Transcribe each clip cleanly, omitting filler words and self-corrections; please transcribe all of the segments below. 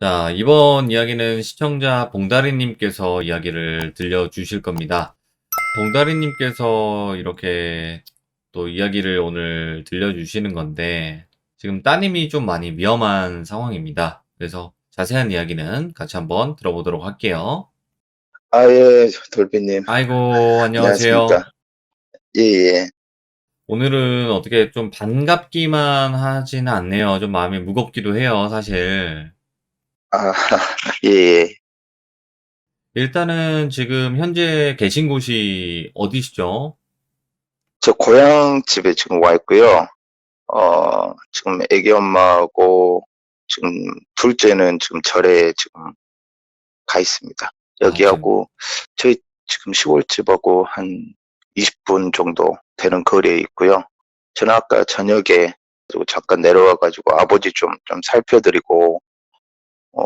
자, 이번 이야기는 시청자 봉다리님께서 이야기를 들려주실 겁니다. 봉다리님께서 이렇게 또 이야기를 오늘 들려주시는 건데, 지금 따님이 좀 많이 위험한 상황입니다. 그래서 자세한 이야기는 같이 한번 들어보도록 할게요. 예, 돌비님. 아이고, 안녕하세요. 안녕하십니까. 예, 예. 오늘은 어떻게 좀 반갑기만 하지는 않네요. 좀 마음이 무겁기도 해요, 사실. 아, 예, 예. 일단은 지금 현재 계신 곳이 어디시죠? 저 고향 집에 지금 와 있고요. 지금 애기 엄마하고 지금 둘째는 지금 절에 지금 가 있습니다. 아, 지금 여기하고 저희 지금 시골집하고 한 20분 정도 되는 거리에 있고요. 저는 아까 저녁에 그리고 잠깐 내려와 가지고 아버지 좀 살펴드리고 어,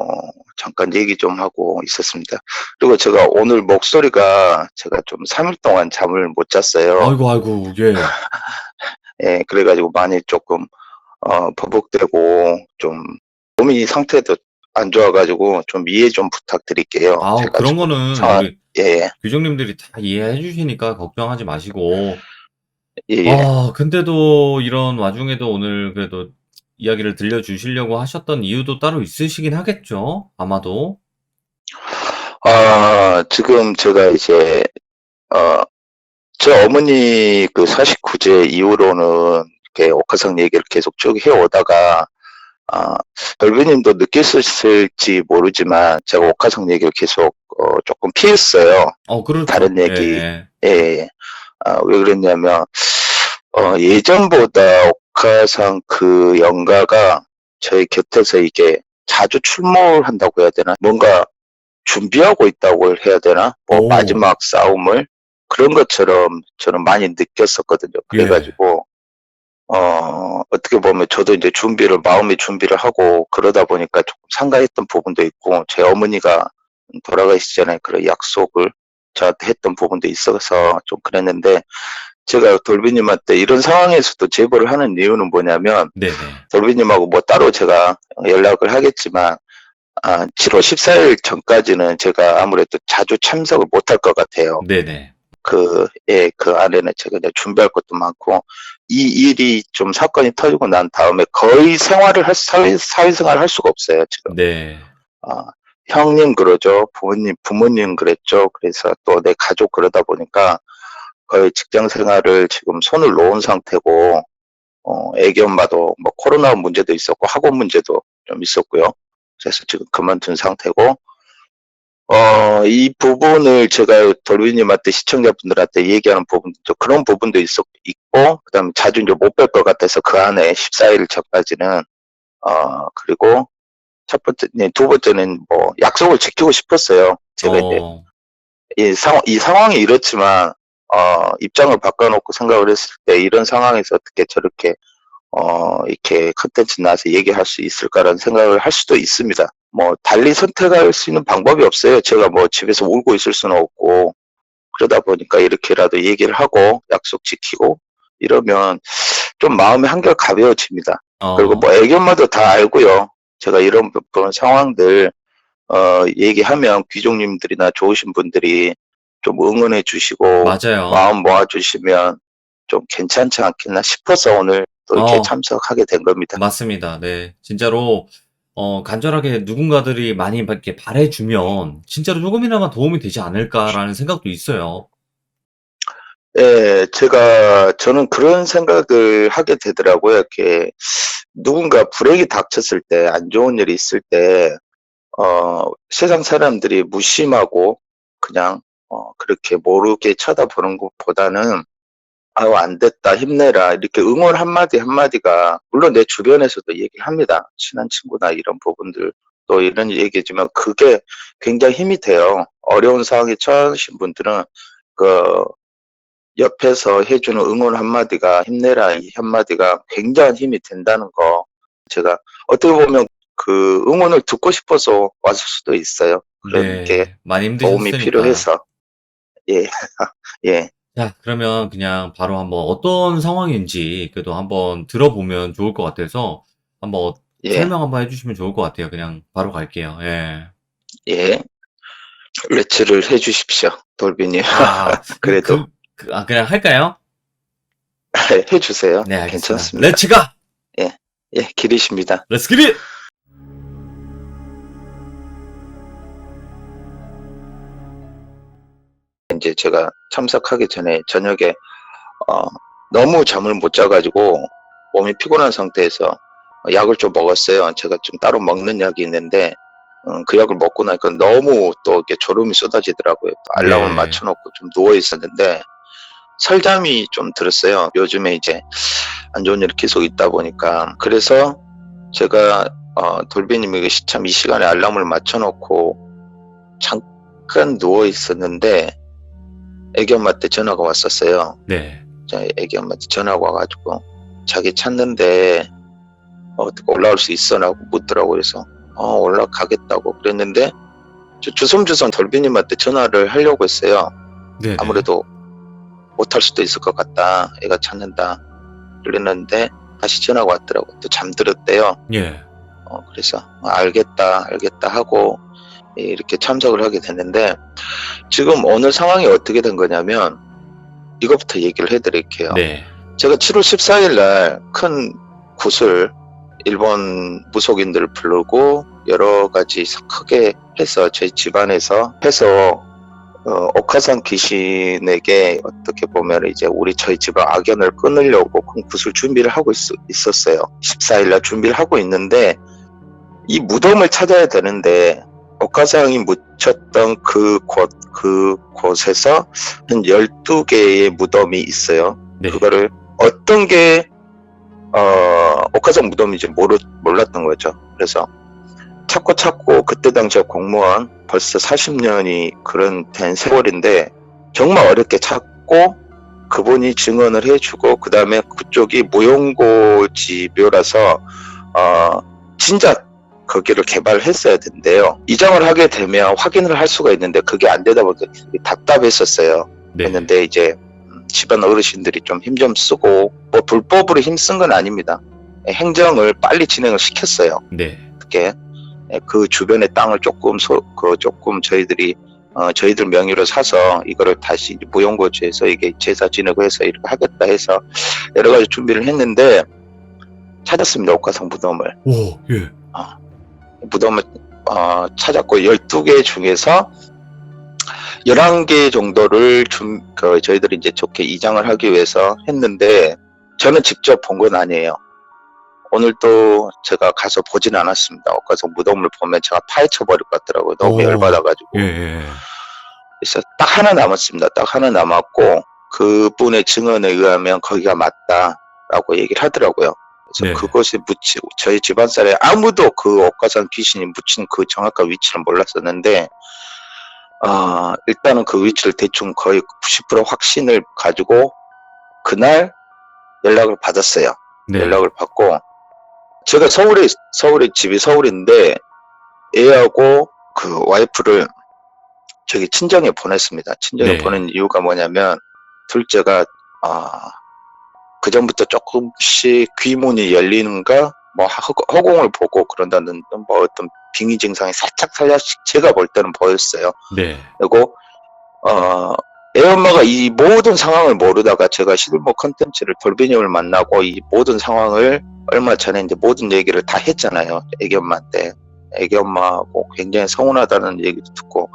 잠깐 얘기 좀 하고 있었습니다. 그리고 제가 오늘 목소리가 제가 좀 3일 동안 잠을 못 잤어요. 아이고, 아이고, 예. 예, 그래가지고 많이 조금, 버벅대고 좀 몸이 상태도 안 좋아가지고 좀 이해 좀 부탁드릴게요. 아, 제가 그런 조금 거는 상황, 우리 예, 예, 규정님들이 다 이해해 주시니까 걱정하지 마시고. 예, 예. 아, 근데도 이런 와중에도 오늘 그래도 이야기를 들려주시려고 하셨던 이유도 따로 있으시긴 하겠죠? 아마도. 지금 제가 이제, 어, 저 어머니 그 49제 이후로는 이렇게 옥화상 얘기를 계속 쭉 해오다가 아, 별비님도 느꼈을지 모르지만 제가 옥화성 얘기를 계속 조금 피했어요. 그렇죠. 다른 예, 얘기. 예. 예, 예. 왜 그랬냐면 예전보다 옥화상 그 연가가 저희 곁에서 이게 자주 출몰한다고 해야 되나? 뭔가 준비하고 있다고 해야 되나? 뭐 오, 마지막 싸움을 그런 것처럼 저는 많이 느꼈었거든요. 예. 그래가지고 어떻게 보면 저도 이제 마음의 준비를 하고 그러다 보니까 조금 상가했던 부분도 있고, 제 어머니가 돌아가시기 전에 그런 약속을 저한테 했던 부분도 있어서 좀 그랬는데, 제가 돌비님한테 이런 상황에서도 제보를 하는 이유는 뭐냐면, 네네. 돌비님하고 뭐 따로 제가 연락을 하겠지만, 7월 14일 전까지는 제가 아무래도 자주 참석을 못할 것 같아요. 네네. 예, 그 안에는 제가 이제 준비할 것도 많고, 이 일이 좀 사건이 터지고 난 다음에 거의 사회생활을 할 수가 없어요, 지금. 네. 아, 형님 그러죠. 부모님 그랬죠. 그래서 또 내 가족 그러다 보니까 거의 직장 생활을 지금 손을 놓은 상태고, 애기 엄마도 뭐 코로나 문제도 있었고, 학원 문제도 좀 있었고요. 그래서 지금 그만둔 상태고, 이 부분을 제가 돌비님한테 시청자분들한테 얘기하는 부분도 그런 부분도 있고, 그 다음에 자주 이제 못 뵐 것 같아서 그 안에 14일 전까지는, 그리고 두 번째는 뭐 약속을 지키고 싶었어요. 제가 이제 어, 이 상황이 이렇지만, 입장을 바꿔놓고 생각을 했을 때 이런 상황에서 어떻게 저렇게 이렇게 컨텐츠 나와서 얘기할 수 있을까라는 생각을 할 수도 있습니다. 뭐, 달리 선택할 수 있는 방법이 없어요. 제가 뭐 집에서 울고 있을 수는 없고, 그러다 보니까 이렇게라도 얘기를 하고, 약속 지키고, 이러면 좀 마음이 한결 가벼워집니다. 그리고 어, 뭐 애기 엄마도 다 알고요. 제가 이런 그런 상황들, 얘기하면 귀족님들이나 좋으신 분들이 좀 응원해 주시고, 맞아요. 마음 모아주시면 좀 괜찮지 않겠나 싶어서 오늘 또 이렇게 어, 참석하게 된 겁니다. 맞습니다. 네. 진짜로, 간절하게 누군가들이 많이 이렇게 바래주면, 진짜로 조금이나마 도움이 되지 않을까라는 생각도 있어요. 예, 저는 그런 생각을 하게 되더라고요. 이렇게 누군가 불행이 닥쳤을 때, 안 좋은 일이 있을 때, 세상 사람들이 무심하고 그냥, 그렇게 모르게 쳐다보는 것보다는 아유, 안 됐다, 힘내라. 이렇게 응원 한마디 한마디가, 물론 내 주변에서도 얘기를 합니다. 친한 친구나 이런 부분들, 또 이런 얘기지만 그게 굉장히 힘이 돼요. 어려운 상황에 처하신 분들은 그 옆에서 해주는 응원 한마디가, 힘내라 이 한마디가 굉장한 힘이 된다는 거, 제가 어떻게 보면 그 응원을 듣고 싶어서 왔을 수도 있어요. 그런 게 네. 많이 도움이 힘드셨으니까. 필요해서. 예, 예, 자, 그러면 그냥 바로 한번 어떤 상황인지 그래도 한번 들어보면 좋을 것 같아서 한번 예, 설명 한번 해주시면 좋을 것 같아요. 그냥 바로 갈게요. 예. 예. 레츠를 해 주십시오, 돌비님. 아, 그래도 그냥 할까요? 해 주세요. 네, 알겠습니다. 괜찮습니다. 렛츠 가! 예, 예, 길이십니다. 렛츠 기릿! 이제 제가 참석하기 전에 저녁에 어, 너무 잠을 못 자가지고 몸이 피곤한 상태에서 약을 좀 먹었어요. 제가 좀 따로 먹는 약이 있는데 그 약을 먹고 나니까 너무 또 이렇게 졸음이 쏟아지더라고요. 또 알람을 네. 맞춰놓고 좀 누워 있었는데 설잠이 좀 들었어요. 요즘에 이제 안 좋은 일이 계속 있다 보니까. 그래서 제가 돌비님에게 이 시간에 알람을 맞춰놓고 잠깐 누워 있었는데 애기 엄마한테 전화가 왔었어요. 네. 애기 엄마한테 전화가 와가지고 자기 찾는데 어떻게 올라올 수 있어? 라고 묻더라고요. 그래서 올라가겠다고 그랬는데 주섬주섬 돌비님한테 전화를 하려고 했어요. 네네. 아무래도 못할 수도 있을 것 같다. 애가 찾는다. 그랬는데 다시 전화가 왔더라고요. 또 잠들었대요. 예. 그래서 알겠다 하고 이렇게 참석을 하게 됐는데 지금 오늘 상황이 어떻게 된 거냐면 이것부터 얘기를 해드릴게요. 네. 제가 7월 14일 날 큰 굿을 일본 무속인들을 부르고 여러 가지 크게 해서 저희 집안에서 해서 옥화산 귀신에게 어떻게 보면 이제 저희 집안 악연을 끊으려고 큰 굿을 준비를 하고 있었어요. 14일 날 준비를 하고 있는데 이 무덤을 찾아야 되는데 옥화상이 묻혔던 그곳에서 한 12개의 무덤이 있어요. 네. 그거를 어떤 게 옥화상 무덤인지 몰랐던 거죠. 그래서 찾고 그때 당시에 공무원 벌써 40년이 그런 된 세월인데 정말 어렵게 찾고 그분이 증언을 해주고 그 다음에 그쪽이 무용고지묘라서 진짜 거기를 개발했어야 된대요. 이장을 하게 되면 확인을 할 수가 있는데 그게 안 되다 보니까 답답했었어요. 네. 했는데 이제 집안 어르신들이 좀 힘 좀 쓰고 뭐 불법으로 힘쓴 건 아닙니다. 행정을 빨리 진행을 시켰어요. 네. 어떻게 그 주변의 땅을 조금 저희들이 저희들 명의로 사서 이거를 다시 무용고지에서 이게 제사 지내고 해서 이렇게 하겠다 해서 여러 가지 준비를 했는데 찾았습니다. 옥화상 무덤을. 오, 예. 무덤을 찾았고 12개 중에서 11개 정도를 저희들이 이제 좋게 이장을 하기 위해서 했는데 저는 직접 본 건 아니에요. 오늘 또 제가 가서 보진 않았습니다. 옥화상 무덤을 보면 제가 파헤쳐 버릴 것 같더라고요. 너무 열받아가지고. 예. 그래서 딱 하나 남았습니다. 딱 하나 남았고 그분의 증언에 의하면 거기가 맞다라고 얘기를 하더라고요. 그래서 네. 그곳에 저희 집안 사람이 아무도 그 옥화산 귀신이 묻힌 그 정확한 위치를 몰랐었는데 일단은 그 위치를 대충 거의 90% 확신을 가지고 그날 연락을 받았어요. 네. 연락을 받고 제가 집이 서울인데 애하고 그 와이프를 저기 친정에 보냈습니다. 친정에 네. 보낸 이유가 뭐냐면 둘째가 그 전부터 조금씩 귀문이 열리는가 뭐 허공을 보고 그런다는 뭐 어떤 빙의 증상이 살짝씩 제가 볼 때는 보였어요. 네. 그리고 애엄마가 이 모든 상황을 모르다가 제가 시들모 컨텐츠를 돌비님을 만나고 이 모든 상황을 얼마 전에 이제 모든 얘기를 다 했잖아요. 애기 엄마한테. 애기 엄마하고 굉장히 서운하다는 얘기도 듣고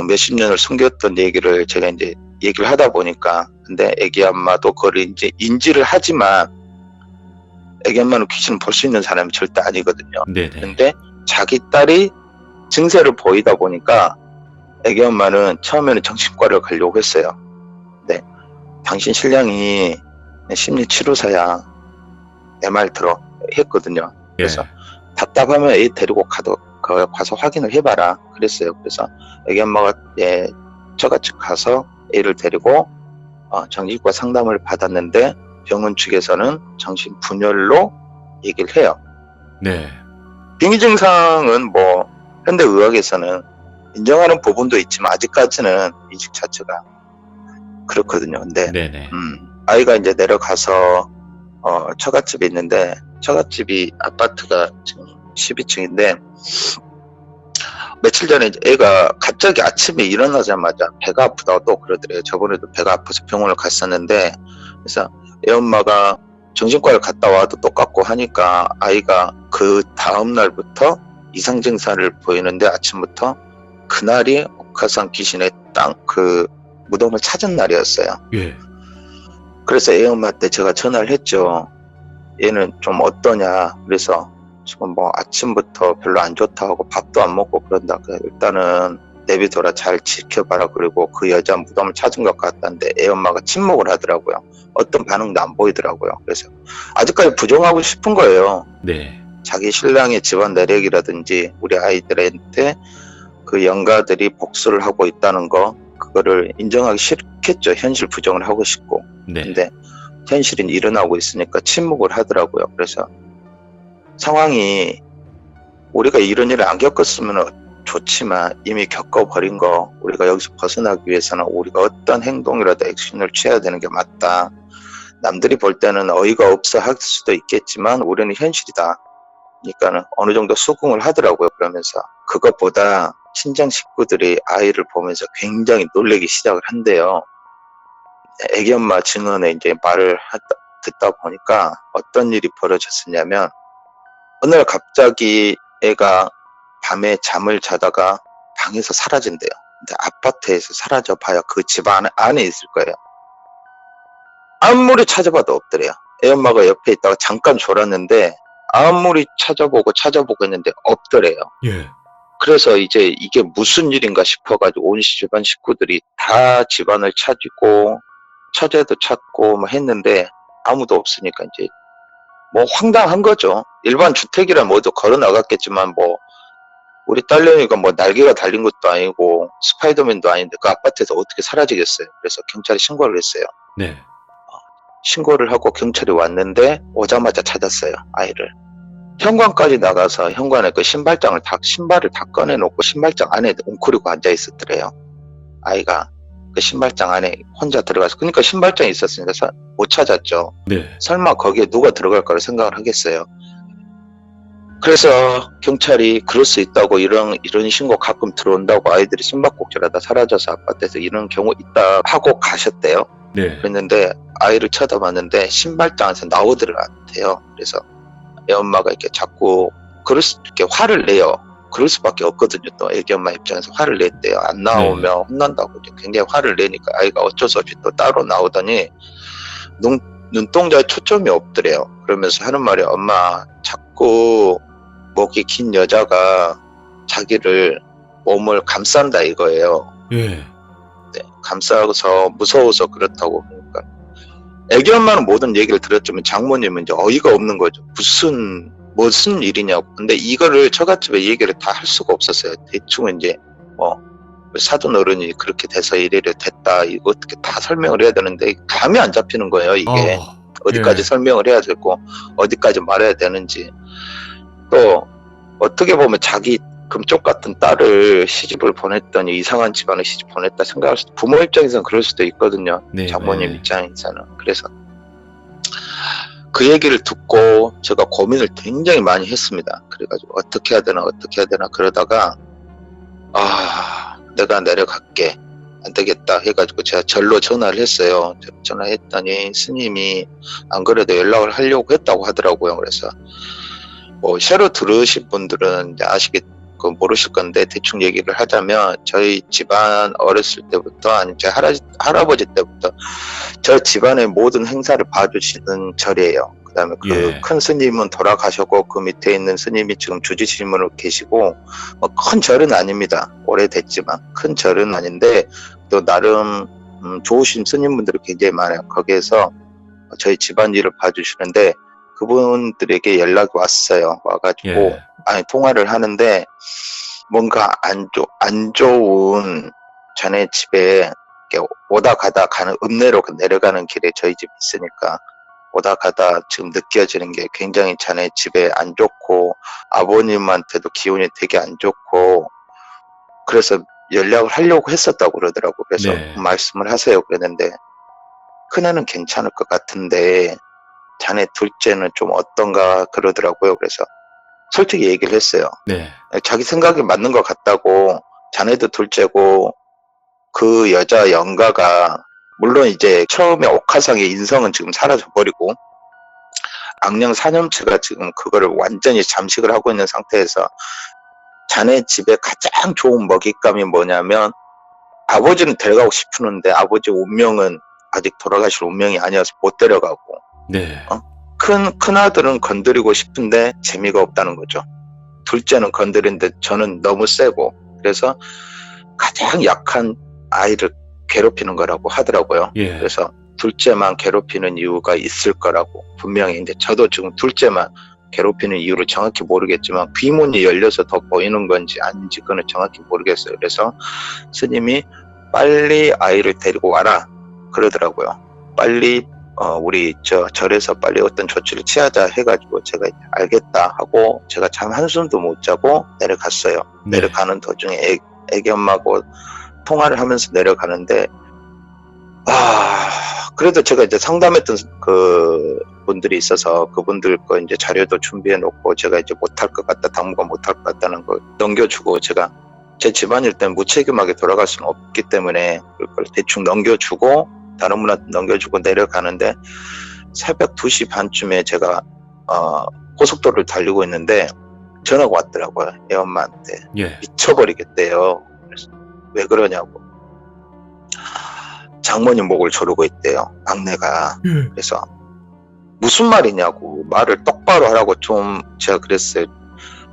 몇십 년을 숨겼던 얘기를 제가 이제 얘기를 하다 보니까 근데 애기 엄마도 그걸 이제 인지를 하지만 애기 엄마는 귀신을 볼 수 있는 사람이 절대 아니거든요. 네네. 근데 자기 딸이 증세를 보이다 보니까 애기 엄마는 처음에는 정신과를 가려고 했어요. 근데 당신 신랑이 심리치료사야. 내 말 들어 했거든요. 그래서 예. 답답하면 애 데리고 가서 확인을 해봐라 그랬어요. 그래서 애기 엄마가 저같이 가서 애를 데리고 정신과 상담을 받았는데 병원 측에서는 정신분열로 얘기를 해요. 네. 빙의 증상은 뭐 현대의학에서는 인정하는 부분도 있지만 아직까지는 인식 자체가 그렇거든요. 근데 네네. 아이가 이제 내려가서 처갓집에 있는데 처갓집이 아파트가 지금 12층인데 며칠 전에 애가 갑자기 아침에 일어나자마자 배가 아프다고 또 그러더래요. 저번에도 배가 아파서 병원을 갔었는데 그래서 애 엄마가 정신과를 갔다 와도 똑같고 하니까 아이가 그 다음 날부터 이상 증상을 보이는데 아침부터 그날이 옥화산 귀신의 땅 그 무덤을 찾은 날이었어요. 예. 그래서 애 엄마한테 제가 전화를 했죠. 얘는 좀 어떠냐. 그래서 지금 뭐 아침부터 별로 안 좋다고 밥도 안 먹고 그런다. 일단은 내비둬라 잘 지켜봐라. 그리고 그 여자 무덤을 찾은 것 같다는데 애 엄마가 침묵을 하더라고요. 어떤 반응도 안 보이더라고요. 그래서 아직까지 부정하고 싶은 거예요. 네. 자기 신랑의 집안 내력이라든지 우리 아이들한테 그 영가들이 복수를 하고 있다는 거 그거를 인정하기 싫겠죠. 현실 부정을 하고 싶고. 네. 근데 현실은 일어나고 있으니까 침묵을 하더라고요. 그래서 상황이 우리가 이런 일을 안 겪었으면 좋지만 이미 겪어버린 거 우리가 여기서 벗어나기 위해서는 우리가 어떤 행동이라도 액션을 취해야 되는 게 맞다. 남들이 볼 때는 어이가 없어 할 수도 있겠지만 우리는 현실이다. 그러니까는 어느 정도 수긍을 하더라고요. 그러면서 그것보다 친정 식구들이 아이를 보면서 굉장히 놀라기 시작을 한대요. 애기 엄마 증언에 이제 말을 듣다 보니까 어떤 일이 벌어졌었냐면 어느 날 갑자기 애가 밤에 잠을 자다가 방에서 사라진대요. 근데 아파트에서 사라져 봐야 그 집 안에 있을 거예요. 아무리 찾아봐도 없더래요. 애 엄마가 옆에 있다가 잠깐 졸았는데 아무리 찾아보고 했는데 없더래요. 예. 그래서 이제 이게 무슨 일인가 싶어가지고 온 집안 식구들이 다 집안을 찾고 처제도 찾고 뭐 했는데 아무도 없으니까 이제 뭐 황당한 거죠. 일반 주택이라 모두 걸어 나갔겠지만 뭐 우리 딸내미가 뭐 날개가 달린 것도 아니고 스파이더맨도 아닌데 그 아파트에서 어떻게 사라지겠어요. 그래서 경찰에 신고를 했어요. 네. 신고를 하고 경찰이 왔는데 오자마자 찾았어요. 아이를. 현관까지 나가서 현관에 그 신발을 다 꺼내놓고 신발장 안에 웅크리고 앉아 있었더래요. 아이가 그 신발장 안에 혼자 들어가서 그러니까 신발장이 있었으니까 못 찾았죠. 네. 설마 거기에 누가 들어갈 거라 생각을 하겠어요. 그래서 경찰이 그럴 수 있다고 이런 신고 가끔 들어온다고 아이들이 숨바꼭질하다 사라져서 아파트에서 이런 경우 있다 하고 가셨대요. 네. 그랬는데 아이를 쳐다봤는데 신발장에서 나오더라고요. 그래서 애 엄마가 이렇게 자꾸 이렇게 화를 내요. 그럴 수밖에 없거든요. 또 애기 엄마 입장에서 화를 냈대요. 안 나오면 혼난다고 굉장히 화를 내니까 아이가 어쩔 수 없이 또 따로 나오더니 눈동자에 초점이 없더래요. 그러면서 하는 말이 엄마 자꾸 목이 긴 여자가 자기를 몸을 감싼다 이거예요. 예. 네, 감싸서 무서워서 그렇다고. 그러니까 애기 엄마는 모든 얘기를 들었지만 장모님은 이제 어이가 없는 거죠. 무슨 일이냐고. 근데 이거를 처갓집에 얘기를 다 할 수가 없었어요. 대충 이제 뭐 사돈 어른이 그렇게 돼서 이래려 됐다. 이거 어떻게 다 설명을 해야 되는데 감이 안 잡히는 거예요. 이게 어디까지 예. 설명을 해야 되고 어디까지 말해야 되는지. 또 어떻게 보면 자기 금쪽 같은 딸을 시집을 보냈더니 이상한 집안에 시집 보냈다 생각할 수도 부모 입장에서는 그럴 수도 있거든요. 네, 장모님 네. 입장에서는. 그래서 그 얘기를 듣고 제가 고민을 굉장히 많이 했습니다. 그래가지고 어떻게 해야 되나 그러다가 내가 내려갈게. 안 되겠다 해가지고 제가 절로 전화를 했어요. 전화했더니 스님이 안 그래도 연락을 하려고 했다고 하더라고요. 그래서 뭐 새로 들으신 분들은 이제 모르실 건데 대충 얘기를 하자면 저희 집안 어렸을 때부터 아니면 제 할아버지 때부터 저 집안의 모든 행사를 봐주시는 절이에요. 그 다음에 그 큰 스님은 돌아가셨고 그 밑에 있는 스님이 지금 주지스님으로 계시고 뭐 큰 절은 아닙니다. 오래됐지만 큰 절은 아닌데 또 나름 좋으신 스님분들이 굉장히 많아요. 거기에서 저희 집안일을 봐주시는데 그분들에게 연락이 왔어요. 와가지고 통화를 하는데 뭔가 안 좋은 자네 집에 이렇게 오다 가다 가는 읍내로 내려가는 길에 저희 집이 있으니까 오다 가다 지금 느껴지는 게 굉장히 자네 집에 안 좋고 아버님한테도 기운이 되게 안 좋고 그래서 연락을 하려고 했었다고 그러더라고. 그래서 말씀을 하세요 그랬는데 큰애는 괜찮을 것 같은데 자네 둘째는 좀 어떤가 그러더라고요. 그래서 솔직히 얘기를 했어요. 네. 자기 생각이 맞는 것 같다고. 자네도 둘째고 그 여자 영가가 물론 이제 처음에 옥화상의 인성은 지금 사라져 버리고 악령 사념체가 지금 그거를 완전히 잠식을 하고 있는 상태에서 자네 집에 가장 좋은 먹잇감이 뭐냐면 아버지는 데려가고 싶으는데 아버지 운명은 아직 돌아가실 운명이 아니어서 못 데려가고 네. 큰아들은 건드리고 싶은데 재미가 없다는 거죠. 둘째는 건드리는데 저는 너무 세고 그래서 가장 약한 아이를 괴롭히는 거라고 하더라고요. 예. 그래서 둘째만 괴롭히는 이유가 있을 거라고 분명히. 근데 저도 지금 둘째만 괴롭히는 이유를 정확히 모르겠지만 귀문이 열려서 더 보이는 건지 아닌지 그건 정확히 모르겠어요. 그래서 스님이 빨리 아이를 데리고 와라 그러더라고요. 빨리 우리 절에서 빨리 어떤 조치를 취하자 해가지고 제가 알겠다 하고 제가 참 한숨도 못 자고 내려갔어요. 네. 내려가는 도중에 애기 엄마하고 통화를 하면서 내려가는데 그래도 제가 이제 상담했던 그 분들이 있어서 그분들 거 이제 자료도 준비해 놓고 제가 이제 못할 것 같다, 당분간 못할 것 같다는 거 넘겨주고 제가 제 집안일 때는 무책임하게 돌아갈 수는 없기 때문에 그걸 대충 넘겨주고 다른 분한테 넘겨주고 내려가는데 새벽 2시 반쯤에 제가 고속도로를 달리고 있는데 전화가 왔더라고요. 애 엄마한테. 예. 미쳐버리겠대요. 그래서 왜 그러냐고. 장모님 목을 조르고 있대요. 막내가. 그래서 무슨 말이냐고 말을 똑바로 하라고 좀 제가 그랬어요.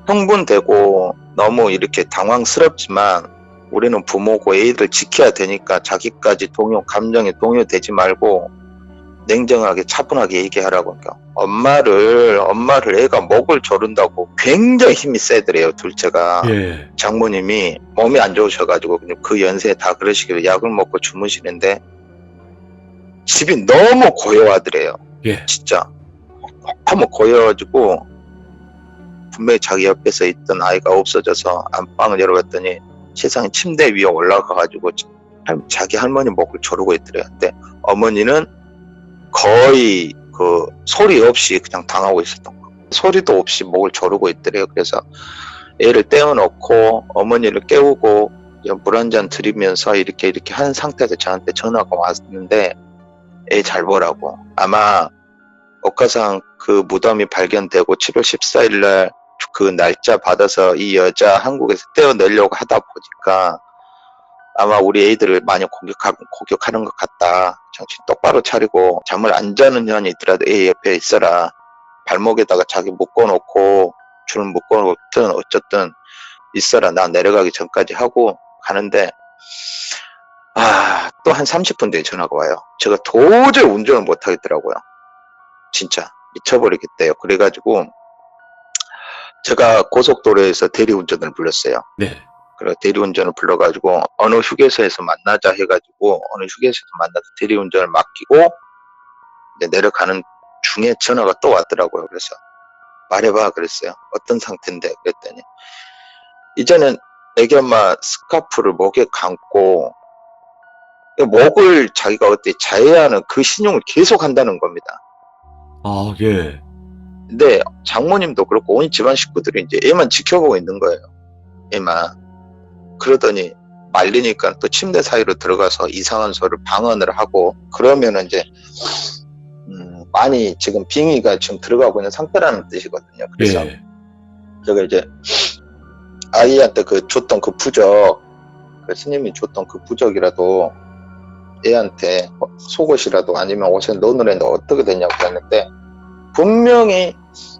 흥분되고 너무 이렇게 당황스럽지만 우리는 부모고 애들 지켜야 되니까 자기까지 감정에 동요되지 말고 냉정하게 차분하게 얘기하라고. 그러니까 엄마를 애가 목을 조른다고 굉장히 힘이 세더래요. 둘째가. 예. 장모님이 몸이 안 좋으셔가지고 그 연세에 다 그러시길래 약을 먹고 주무시는데 집이 너무 고요하더래요. 예. 진짜 너무 고요해가지고 분명히 자기 옆에서 있던 아이가 없어져서 안방을 열어봤더니 세상에 침대 위에 올라가가지고 자기 할머니 목을 조르고 있더래요. 근데 어머니는 거의 그 소리 없이 그냥 당하고 있었던 거. 소리도 없이 목을 조르고 있더래요. 그래서 애를 떼어놓고 어머니를 깨우고 물 한 잔 드리면서 이렇게 한 상태에서 저한테 전화가 왔는데 애 잘 보라고. 아마 옥화상 그 무덤이 발견되고 7월 14일 날 그 날짜 받아서 이 여자 한국에서 떼어내려고 하다 보니까 아마 우리 애들을 많이 공격하는 것 같다. 정신 똑바로 차리고 잠을 안 자는 년이 있더라도 애 옆에 있어라. 발목에다가 자기 묶어놓고 줄 묶어놓든 어쨌든 있어라. 나 내려가기 전까지 하고 가는데 또 한 30분 뒤에 전화가 와요. 제가 도저히 운전을 못 하겠더라고요. 진짜 미쳐버리겠대요. 그래가지고 제가 고속도로에서 대리운전을 불렀어요. 네. 그래서 대리운전을 불러가지고 어느 휴게소에서 만나자 해가지고 어느 휴게소에서 만나서 대리운전을 맡기고 이제 내려가는 중에 전화가 또 왔더라고요. 그래서 말해봐 그랬어요. 어떤 상태인데 그랬더니 이제는 애기 엄마 스카프를 목에 감고 목을 자기가 어떻게 자해하는 그 신용을 계속 한다는 겁니다. 예. 근데 장모님도 그렇고 온 집안 식구들이 이제 애만 지켜보고 있는 거예요. 애만. 그러더니 말리니까 또 침대 사이로 들어가서 이상한 소리를 방언을 하고 그러면은 이제 많이 지금 빙의가 지금 들어가고 있는 상태라는 뜻이거든요. 그래서 예. 제가 이제 아이한테 줬던 그 부적, 그 스님이 줬던 그 부적이라도 애한테 속옷이라도 아니면 옷에 넣으래 너 어떻게 되냐고 했는데 분명히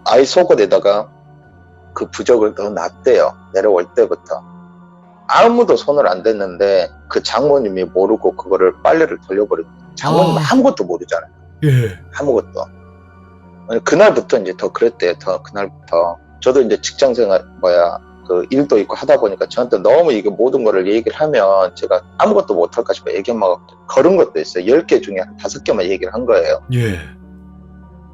아이 속옷에다가 그 부적을 넣어놨대요. 내려올 때부터. 아무도 손을 안 댔는데 그 장모님이 모르고 그거를 빨래를 돌려버리고 장모님은 아무것도 모르잖아요. 예. 아무것도. 그날부터 이제 더 그랬대요. 그날부터. 저도 이제 직장생활 그 일도 있고 하다 보니까 저한테 너무 이게 모든 거를 얘기를 하면 제가 아무것도 못할까 싶어 애기 엄마가 걸은 것도 있어요. 10개 중에 한 5개만 얘기를 한 거예요. 예.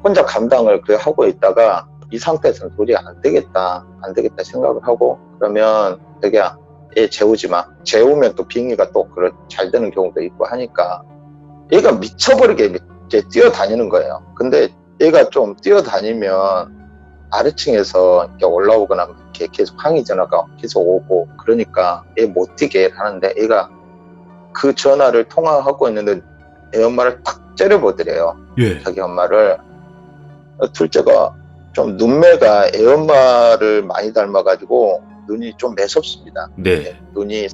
혼자 감당을 하고 있다가 이 상태에서는 도저히 안 되겠다 생각을 하고 그러면 자기야 얘 재우지 마. 재우면 또 빙의가 또 잘 되는 경우도 있고 하니까 얘가 미쳐버리게 이제 뛰어다니는 거예요. 근데 얘가 좀 뛰어다니면 아래층에서 이렇게 올라오거나 이렇게 계속 항의 전화가 계속 오고 그러니까 얘 못 뛰게 하는데 얘가 그 전화를 통화하고 있는데 애 엄마를 딱 째려보더래요. 예. 자기 엄마를. 둘째가 좀 눈매가 애 엄마를 많이 닮아가지고 눈이 좀 매섭습니다. 네. 눈이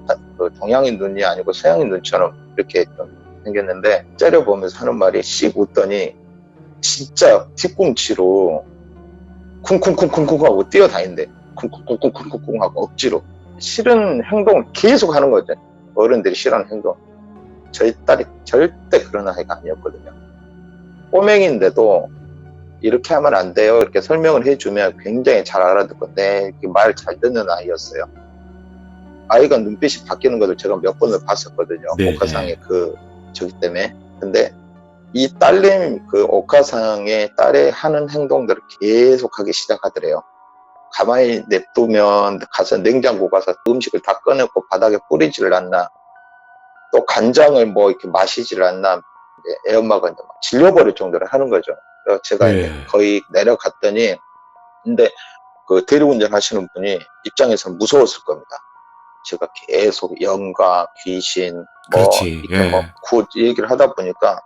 동양인 눈이 아니고 서양인 눈처럼 이렇게 좀 생겼는데 째려보면서 하는 말이 씩 웃더니 진짜 뒤꿈치로 쿵쿵쿵쿵쿵 하고 뛰어다닌대. 쿵쿵쿵쿵쿵쿵 하고 억지로. 싫은 행동을 계속 하는 거죠. 어른들이 싫어하는 행동. 저희 딸이 절대 그런 아이가 아니었거든요. 꼬맹인데도 이렇게 하면 안 돼요. 이렇게 설명을 해주면 굉장히 잘 알아듣고 말 잘 듣는 아이였어요. 아이가 눈빛이 바뀌는 것을 제가 몇 번을 봤었거든요. 네, 옥화상의 저기 때문에. 근데 이 딸내미 옥화상의 딸의 하는 행동들을 계속하기 시작하더래요. 가만히 냅두면 가서 냉장고 가서 음식을 다 꺼내고 바닥에 뿌리지를 않나. 또 간장을 뭐 이렇게 마시지를 않나. 애 엄마가 이제 막 질려버릴 정도로 하는 거죠. 그래서 제가 이제 거의 내려갔더니, 근데 그 대리운전 하시는 분이 입장에서는 무서웠을 겁니다. 제가 계속 영가, 귀신, 뭐, 그렇지. 이렇게 뭐, 얘기를 하다 보니까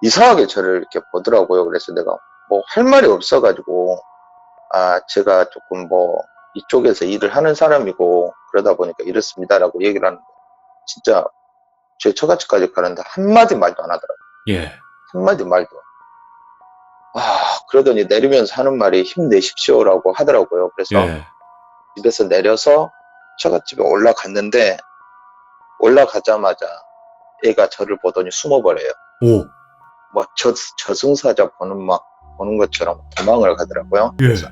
이상하게 저를 이렇게 보더라고요. 그래서 내가 뭐 할 말이 없어가지고, 제가 조금 뭐, 이쪽에서 일을 하는 사람이고, 그러다 보니까 이렇습니다라고 얘기를 하는데, 진짜 제 처갓집까지 가는데 한마디 말도 안 하더라고요. 예. 한마디 말도. 그러더니 내리면서 하는 말이 힘내십시오라고 하더라고요. 그래서 집에서 내려서 처갓집에 올라갔는데, 올라가자마자 애가 저를 보더니 숨어버려요. 뭐 저승사자 보는 것처럼 도망을 가더라고요. 그래서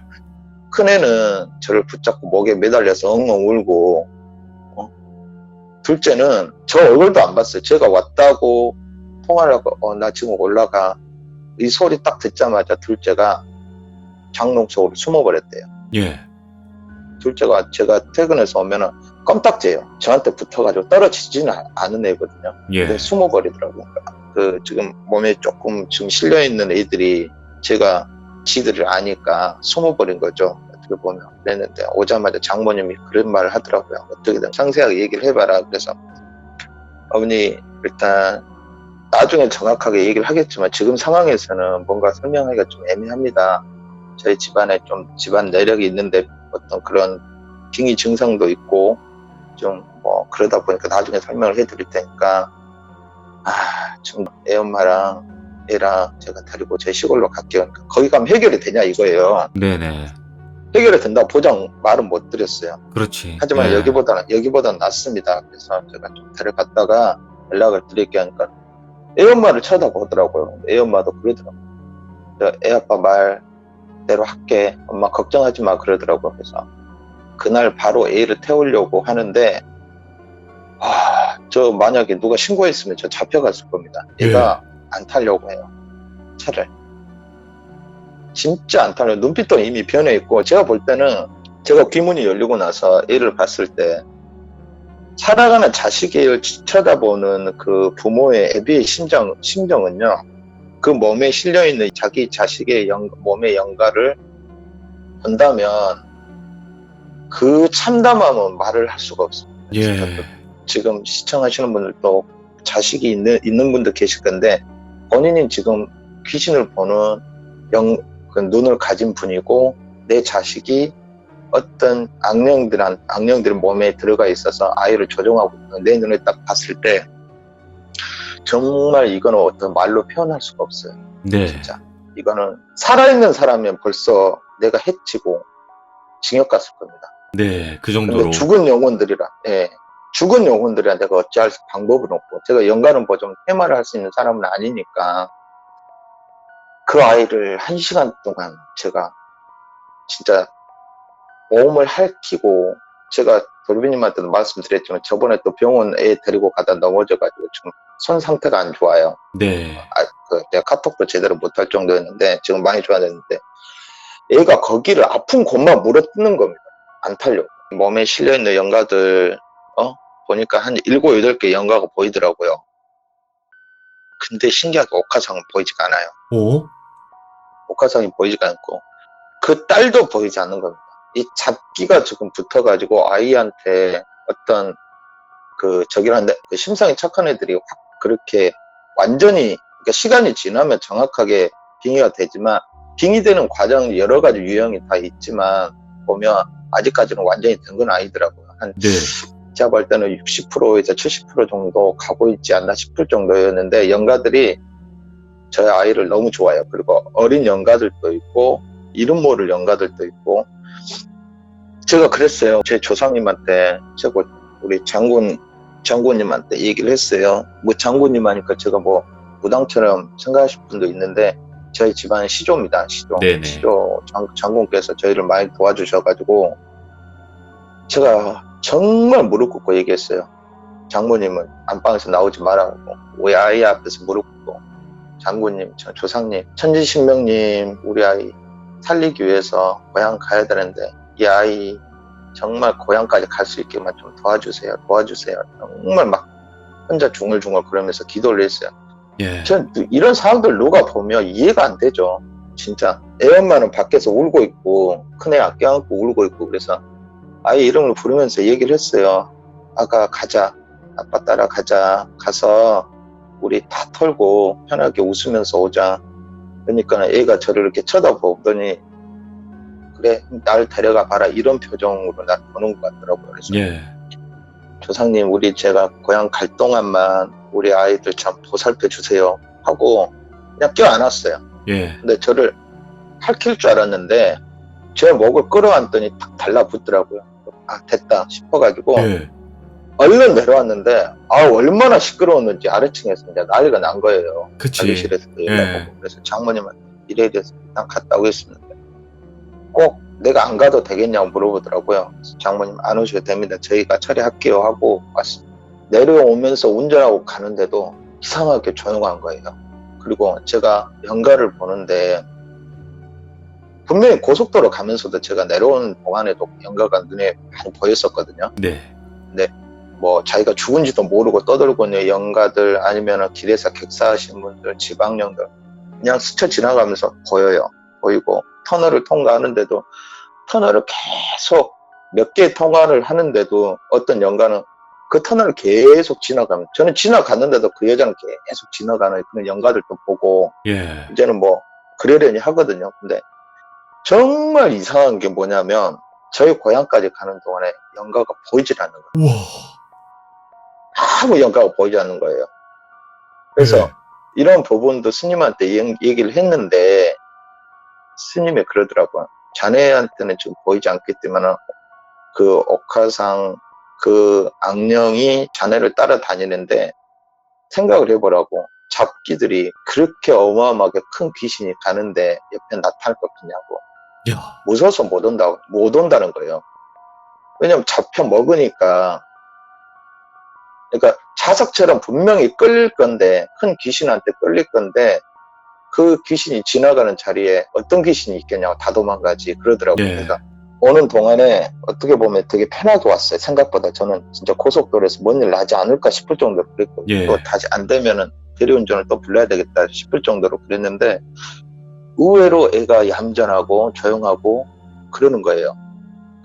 큰애는 저를 붙잡고 목에 매달려서 엉엉 울고, 둘째는 저 얼굴도 안 봤어요. 제가 왔다고 통화를 하고 나 지금 올라가, 이 소리 딱 듣자마자 둘째가 장롱 속으로 숨어버렸대요. 둘째가 제가 퇴근해서 오면은 껌딱지예요. 저한테 붙어가지고 떨어지지는 않은 애거든요. 근데 숨어버리더라고요. 지금 몸에 조금 지금 실려있는 애들이 제가 지들을 아니까 숨어버린 거죠. 어떻게 보면. 그랬는데 오자마자 장모님이 그런 말을 하더라고요. 어떻게든 상세하게 얘기를 해봐라. 그래서 어머니 일단 나중에 정확하게 얘기를 하겠지만 지금 상황에서는 뭔가 설명하기가 좀 애매합니다. 저희 집안에 좀 집안 내력이 있는데 어떤 그런 빙의 증상도 있고 좀 뭐 그러다 보니까 나중에 설명을 해드릴 테니까 지금 애 엄마랑 애랑 제가 데리고 제 시골로 갈게요. 그러니까 거기 가면 해결이 되냐 이거예요. 네네. 해결이 된다고 보장 말은 못 드렸어요. 그렇지. 하지만 여기보다는 낫습니다. 그래서 제가 좀 데려갔다가 연락을 드릴게 하니까 애 엄마를 쳐다보더라고요. 애 엄마도 그러더라고요. 애 아빠 말대로 할게. 엄마 걱정하지 마 그러더라고요. 그래서 그날 바로 애를 태우려고 하는데 저 만약에 누가 신고했으면 저 잡혀갔을 겁니다. 애가 안 타려고 해요. 차를. 진짜 안 타려고. 눈빛도 이미 변해 있고 제가 볼 때는 제가 귀문이 열리고 나서 애를 봤을 때 살아가는 자식을 쳐다보는 그 부모의 애비의 심정은요. 그 몸에 실려있는 자기 자식의 몸의 영가를 본다면 그 참담함은 말을 할 수가 없습니다. 지금 시청하시는 분들도 자식이 있는 분도 계실 건데 본인이 지금 귀신을 보는 그 눈을 가진 분이고 내 자식이 어떤 악령들의 몸에 들어가 있어서 아이를 조종하고 있는 내 눈에 딱 봤을 때 정말 이거는 어떤 말로 표현할 수가 없어요. 진짜 이거는 살아있는 사람이면 벌써 내가 해치고 징역 갔을 겁니다. 그 정도로. 근데 죽은 영혼들이라 내가 어찌할 방법은 없고 제가 영가는 뭐 좀 해마를 할 수 있는 사람은 아니니까 그 아이를 1시간 동안 제가 진짜 몸을 핥히고 제가 돌비님한테도 말씀드렸지만 저번에 또 병원 애 데리고 가다 넘어져가지고 지금 손 상태가 안 좋아요. 내가 카톡도 제대로 못할 정도였는데 지금 많이 좋아졌는데 애가 거기를 아픈 곳만 물어뜯는 겁니다. 안 타려고. 몸에 실려있는 영가들 보니까 한 7, 8개 영가가 보이더라고요. 근데 신기하게 옥화상은 보이지가 않아요. 복화상이 보이지가 않고 그 딸도 보이지 않는 겁니다. 이 잡기가 지금 붙어가지고 아이한테 어떤 그 저기란데 그 심상이 착한 애들이 확 그렇게 완전히 그러니까 시간이 지나면 정확하게 빙의가 되지만 빙의되는 과정 여러 가지 유형이 다 있지만 보면 아직까지는 완전히 된 건 아니더라고요. 한 네. 제가 볼 때는 60%에서 70% 정도 가고 있지 않나 싶을 정도였는데 영가들이 저희 아이를 너무 좋아해요. 그리고 어린 영가들도 있고 이름 모를 영가들도 있고 제가 그랬어요. 제 조상님한테 제가 우리 장군님한테 얘기를 했어요. 뭐 장군님 하니까 제가 뭐 무당처럼 생각하실 분도 있는데 저희 집안은 시조입니다. 시조. 네네. 시조 장군께서 저희를 많이 도와주셔가지고 제가 정말 무릎 꿇고 얘기했어요. 장모님은 안방에서 나오지 말라고 우리 아이 앞에서 무릎 꿇고 장군님, 조상님, 천지신명님 우리 아이 살리기 위해서 고향 가야 되는데 이 아이 정말 고향까지 갈 수 있게만 좀 도와주세요. 정말 막 혼자 중얼중얼 그러면서 기도를 했어요. 예. 전 이런 상황들 누가 보면 이해가 안 되죠. 진짜 애 엄마는 밖에서 울고 있고 큰애 껴안고 울고 있고 그래서 아이 이름을 부르면서 얘기를 했어요. 아가 가자. 아빠 따라가자. 가서 우리 다 털고 편하게 웃으면서 오자. 그러니까 애가 저를 이렇게 쳐다보더니 그래 날 데려가 봐라 이런 표정으로 날 보는 것 같더라고요. 그래서 예. 조상님 우리 제가 고향 갈 동안만 우리 아이들 참 보살펴 주세요 하고 그냥 껴안았어요. 예. 근데 저를 할킬 줄 알았는데 제 목을 끌어안더니 탁 달라붙더라고요. 아 됐다 싶어가지고 예. 얼른 내려왔는데 얼마나 시끄러웠는지 아래층에서 이제 난리가 난 거예요. 그치. 관리실에서 연락하고 예. 그래서 장모님한테 이래야 돼서 일단 갔다 오겠습니다. 꼭 내가 안 가도 되겠냐고 물어보더라고요. 그래서 장모님 안 오셔도 됩니다. 저희가 처리할게요 하고 왔습니다. 내려오면서 운전하고 가는데도 이상하게 조용한 거예요. 그리고 제가 연가를 보는데 분명히 고속도로 가면서도 제가 내려오는 동안에도 연가가 눈에 많이 보였었거든요. 네. 근데 뭐 자기가 죽은지도 모르고 떠들고 있는 영가들 아니면 길에서 객사하신 분들 지방령들 그냥 스쳐 지나가면서 보이고 터널을 통과하는데도 터널을 계속 몇 개 통과를 하는데도 어떤 연가는 그 터널을 계속 지나가면 저는 지나갔는데도 그 여자는 계속 지나가는 그런 연가들도 보고 예. 이제는 뭐 그러려니 하거든요. 근데 정말 이상한 게 뭐냐면 저희 고향까지 가는 동안에 연가가 보이질 않는 거예요. 우와. 아무 연가가 보이지 않는 거예요. 그래서 예. 이런 부분도 스님한테 얘기를 했는데 스님이 그러더라고요. 자네한테는 지금 보이지 않기 때문에 그 옥화상 그 악령이 자네를 따라다니는데 생각을 해보라고 잡기들이 그렇게 어마어마하게 큰 귀신이 가는데 옆에 나타날 것 같냐고. 야. 무서워서 못 온다는 거예요. 왜냐면 잡혀 먹으니까. 그러니까 자석처럼 분명히 끌릴 건데 큰 귀신한테 끌릴 건데 그 귀신이 지나가는 자리에 어떤 귀신이 있겠냐고 다 도망가지 그러더라고요. 예. 그러니까 오는 동안에 어떻게 보면 되게 편하게 왔어요. 생각보다 저는 진짜 고속도로에서 뭔 일 나지 않을까 싶을 정도로 그랬고 예. 또 다시 안 되면은 대리운전을 또 불러야 되겠다 싶을 정도로 그랬는데 의외로 애가 얌전하고 조용하고 그러는 거예요.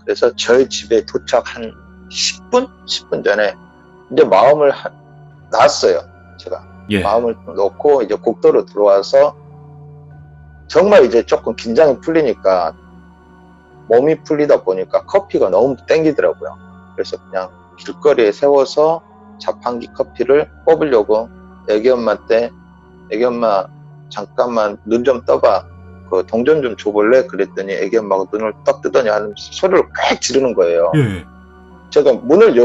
그래서 저희 집에 도착 한 10분 전에 이제 마음을 놨어요. 제가 예. 마음을 놓고 이제 국도로 들어와서 정말 이제 조금 긴장이 풀리니까 몸이 풀리다 보니까 커피가 너무 땡기더라고요. 그래서 그냥 길거리에 세워서 자판기 커피를 뽑으려고 애기 엄마한테 애기 엄마 잠깐만 눈 좀 떠봐. 그 동전 좀 줘볼래? 그랬더니 애기 엄마가 눈을 딱 뜨더니 하는 소리를 꽥 지르는 거예요. 예. 제가 문을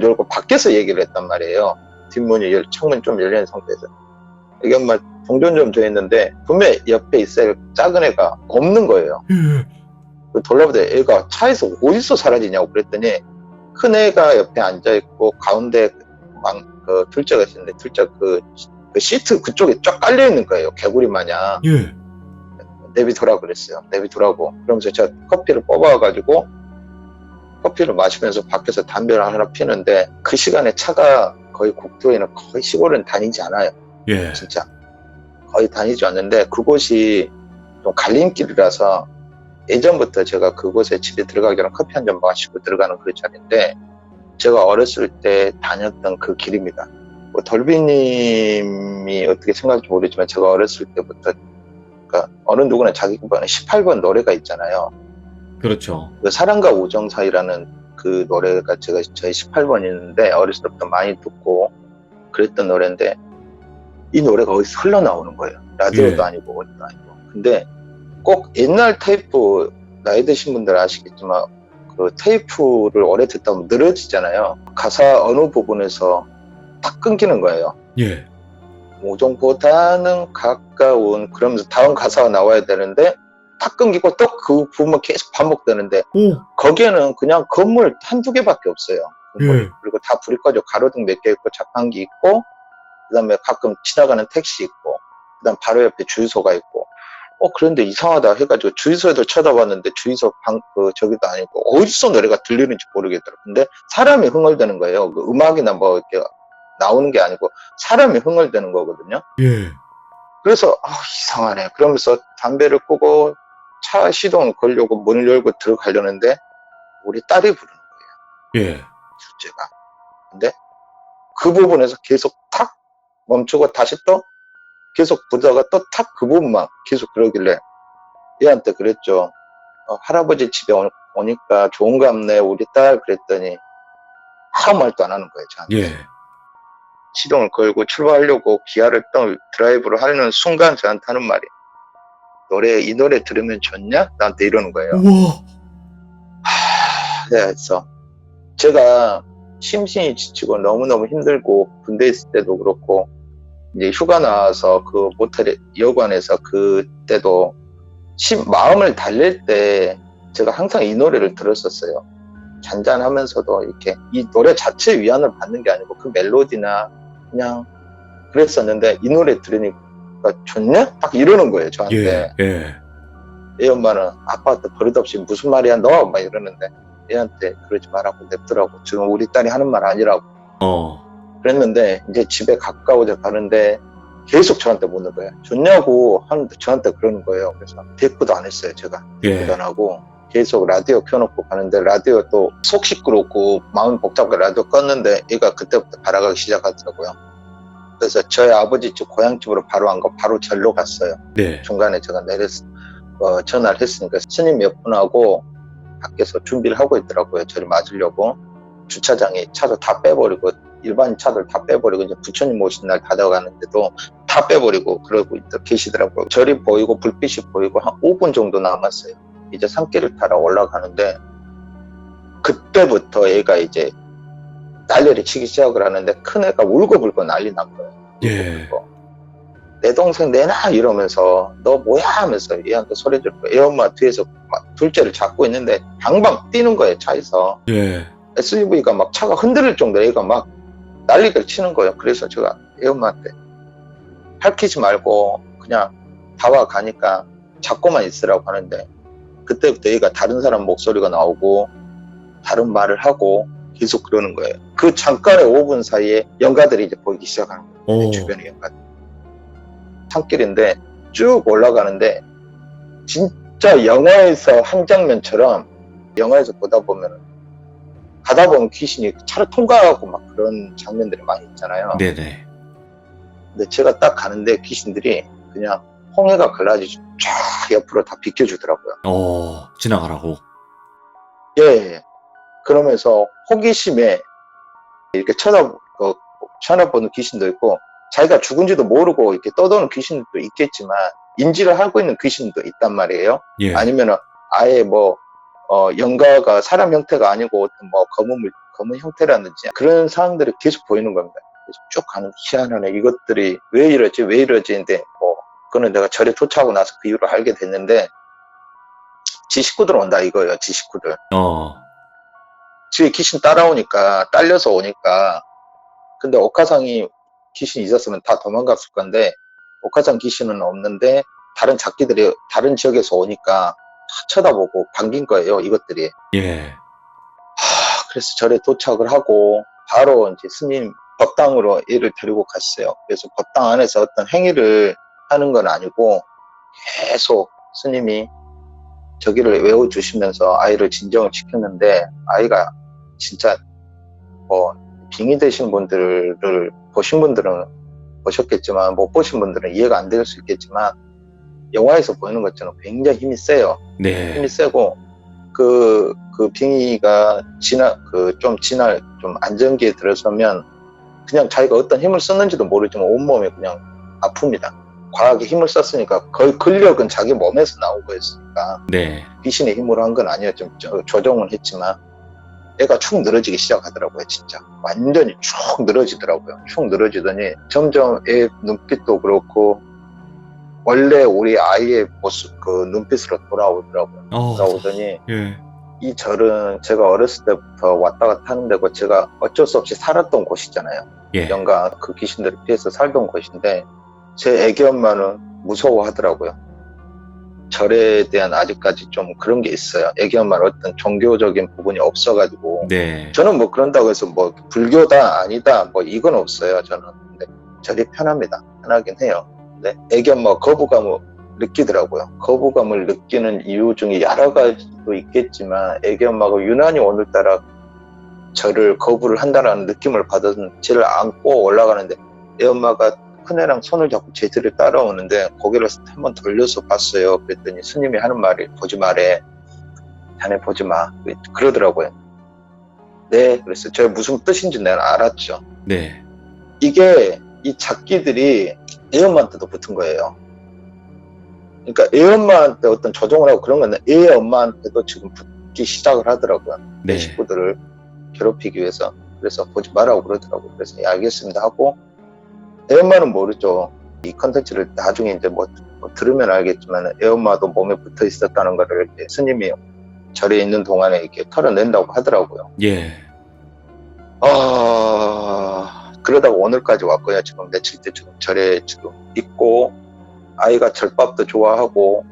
열고 밖에서 얘기를 했단 말이에요. 뒷문이 창문이 좀 열린 상태에서. 애기 엄마 동전 좀 줘 했는데 분명히 옆에 있어야 작은 애가 없는 거예요. 예. 돌려보다 애가 차에서 어디서 사라지냐고 그랬더니 큰 애가 옆에 앉아있고 가운데 그 둘째가 있었는데 둘째 그 시트 그쪽에 쫙 깔려있는 거예요. 개구리 마냥. 예. 내비두라 그랬어요. 내비두라고. 그러면서 제가 커피를 뽑아가지고 커피를 마시면서 밖에서 담배를 하나 피는데 그 시간에 차가 거의 국도에는 거의 시골은 다니지 않아요. 예. 진짜 거의 다니지 않는데 그곳이 좀 갈림길이라서 예전부터 제가 그곳에 집에 들어가기 전에 커피 한 잔 마시고 들어가는 그 자리인데 제가 어렸을 때 다녔던 그 길입니다. 뭐 덜비님이 어떻게 생각할지 모르지만 제가 어렸을 때부터 그러니까 어느 누구나 자기 번에 18번 노래가 있잖아요. 그렇죠. 그 사랑과 우정 사이라는 그 노래가 저희 18번이었는데 어렸을 때부터 많이 듣고 그랬던 노래인데 이 노래가 어디서 흘러나오는 거예요. 라디오도 예. 아니고 어디도 아니고. 근데 꼭 옛날 테이프 나이 드신 분들 아시겠지만 그 테이프를 오래 듣다 보면 늘어지잖아요. 가사 어느 부분에서 딱 끊기는 거예요. 예. 우정보다는 가까운 그러면서 다음 가사가 나와야 되는데 딱 끊기고 또 그 부분만 계속 반복되는데 오. 거기에는 그냥 건물 한두 개밖에 없어요. 건물이. 예. 그리고 다 불이 꺼져 가로등 몇 개 있고 자판기 있고 그다음에 가끔 지나가는 택시 있고 그다음 바로 옆에 주유소가 있고 그런데 이상하다 해가지고 주유소에도 쳐다봤는데 주유소 저기도 아니고 어디서 노래가 들리는지 모르겠더라고요. 근데 사람이 흥얼대는 거예요. 그 음악이나 뭐 이렇게 나오는 게 아니고 사람이 흥얼대는 거거든요. 예. 그래서 이상하네. 그러면서 담배를 끄고 차 시동을 걸려고 문을 열고 들어가려는데 우리 딸이 부르는 거예요. 예. 둘째가. 근데 그 부분에서 계속 탁 멈추고 다시 또 계속 부르다가 또 탁 그 부분만 계속 그러길래 얘한테 그랬죠. 할아버지 집에 오니까 좋은갑네 우리 딸 그랬더니 아무 말도 안 하는 거예요 저한테. 예. 시동을 걸고 출발하려고 기아를 또 드라이브를 하는 순간 저한테 하는 말이 이 노래 들으면 좋냐? 나한테 이러는 거예요. 우와. 그래서 제가 심신이 지치고 너무너무 힘들고 군대에 있을 때도 그렇고 이제 휴가 나와서 그 모텔 여관에서 그때도 마음을 달랠 때 제가 항상 이 노래를 들었었어요. 잔잔하면서도 이렇게 이 노래 자체에 위안을 받는 게 아니고 그 멜로디나 그냥 그랬었는데 이 노래 들으니까 좋냐? 딱 이러는 거예요 저한테. 예. 예. 얘 엄마는 아빠한테 버릇없이 무슨 말이야 너? 막 이러는데 얘한테 그러지 말라고 냅두라고. 지금 우리 딸이 하는 말 아니라고. 그랬는데 이제 집에 가까워져 가는데 계속 저한테 묻는 거예요. 좋냐고 하는데 저한테 그러는 거예요. 그래서 대꾸도 안 했어요 제가. 대꾸도 안 하고 계속 라디오 켜놓고 가는데 라디오 또 속 시끄럽고 마음 복잡하게 라디오 껐는데 얘가 그때부터 발악하기 시작하더라고요. 그래서 저희 아버지 집 고향집으로 바로 안 가고 바로 절로 갔어요. 네. 중간에 제가 전화를 했으니까 스님 몇 분하고 밖에서 준비를 하고 있더라고요. 저를 맞으려고. 주차장에 차도 다 빼버리고 일반 차들 다 빼버리고 이제 부처님 오신 날 다가가는데도 다 빼버리고 그러고 계시더라고요. 절이 보이고 불빛이 보이고 한 5분 정도 남았어요. 이제 산길을 따라 올라가는데 그때부터 얘가 이제 난리를 치기 시작을 하는데 큰애가 울고불고 난리 난 거예요. 예. 내 동생 내놔 이러면서 너 뭐야 하면서 얘한테 소리 지르고 애 엄마 뒤에서 막 둘째를 잡고 있는데 방방 뛰는 거예요 차에서. 예. SUV가 막 차가 흔들릴 정도로 애가 막 난리를 치는 거예요. 그래서 제가 애 엄마한테 밝히지 말고 그냥 다와 가니까 잡고만 있으라고 하는데 그때부터 얘가 다른 사람 목소리가 나오고 다른 말을 하고 계속 그러는 거예요. 그 잠깐의 5분 사이에 연가들이 이제 보이기 시작하는 거예요. 내 주변의 연가들. 산길인데 쭉 올라가는데 진짜 영화에서 한 장면처럼 영화에서 보다 보면 가다 보면 귀신이 차를 통과하고 막 그런 장면들이 많이 있잖아요. 네네. 근데 제가 딱 가는데 귀신들이 그냥 홍해가 갈라지지 쫙 옆으로 다 비켜주더라고요. 지나가라고. 예. 그러면서 호기심에 이렇게 쳐다보는 귀신도 있고 자기가 죽은지도 모르고 이렇게 떠도는 귀신도 있겠지만 인지를 하고 있는 귀신도 있단 말이에요. 예. 아니면은 아예 영가가 사람 형태가 아니고 어떤 검은 형태라든지 그런 사람들이 계속 보이는 겁니다. 계속 쭉 가는 희한하네. 이것들이 왜 이러지인데 그거는 내가 절에 도착하고 나서 그 이유를 알게 됐는데 지 식구들 온다 이거예요. 지 식구들. 집에 귀신 따라오니까 딸려서 오니까 근데 옥화상이 귀신이 있었으면 다 도망갔을 건데 옥화상 귀신은 없는데 다른 작기들이 다른 지역에서 오니까 쳐다보고 반긴 거예요 이것들이. 예. 그래서 절에 도착을 하고 바로 이제 스님 법당으로 얘를 데리고 갔어요. 그래서 법당 안에서 어떤 행위를 하는 건 아니고 계속 스님이 저기를 외워주시면서 아이를 진정을 시켰는데 아이가 진짜 뭐 빙의 되신 분들을 보신 분들은 보셨겠지만 못 보신 분들은 이해가 안 될 수 있겠지만 영화에서 보이는 것처럼 굉장히 힘이 세요. 네. 힘이 세고 그 빙의가 좀 안정기에 들어서면 그냥 자기가 어떤 힘을 썼는지도 모르지만 온몸이 그냥 아픕니다. 과하게 힘을 썼으니까 거의 근력은 자기 몸에서 나온 거였으니까 네. 귀신의 힘으로 한 건 아니었죠. 조정은 했지만 애가 축 늘어지기 시작하더라고요. 진짜 완전히 축 늘어지더라고요. 축 늘어지더니 점점 애 눈빛도 그렇고 원래 우리 아이의 모습 그 눈빛으로 돌아오더라고요. 돌아오더니 예. 이 절은 제가 어렸을 때부터 왔다 갔다 하는 데고 제가 어쩔 수 없이 살았던 곳이잖아요. 예. 영가 그 귀신들을 피해서 살던 곳인데 제 애기 엄마는 무서워하더라고요. 절에 대한 아직까지 좀 그런 게 있어요. 애기 엄마는 어떤 종교적인 부분이 없어가지고 네. 저는 뭐 그런다고 해서 뭐 불교다 아니다 뭐 이건 없어요. 저는 근데 절이 편합니다. 편하긴 해요. 근데 애기 엄마가 거부감을 느끼더라고요. 거부감을 느끼는 이유 중에 여러 가지도 있겠지만 애기 엄마가 유난히 오늘따라 저를 거부를 한다는 느낌을 받은 저를 안고 올라가는데 애 엄마가 큰애랑 손을 잡고 제 뒤를 따라오는데 고개를 한번 돌려서 봤어요. 그랬더니 스님이 하는 말이 보지 마래. 자네 보지 마. 그러더라고요. 네, 그래서 제가 무슨 뜻인지 내가 알았죠. 네. 이게 이 작기들이 애 엄마한테도 붙은 거예요. 그러니까 애 엄마한테 어떤 조종을 하고 그런 건데 애 엄마한테도 지금 붙기 시작을 하더라고요. 내 네. 식구들을 괴롭히기 위해서. 그래서 보지 말라고 그러더라고요. 그래서 예, 알겠습니다 하고 애 엄마는 모르죠. 이 컨텐츠를 나중에 이제 뭐 들으면 알겠지만 애 엄마도 몸에 붙어 있었다는 거를 이렇게 스님이 절에 있는 동안에 이렇게 털어낸다고 하더라고요. 예. 그러다가 오늘까지 왔고요. 지금 며칠째 지금 절에 지금 있고 아이가 절밥도 좋아하고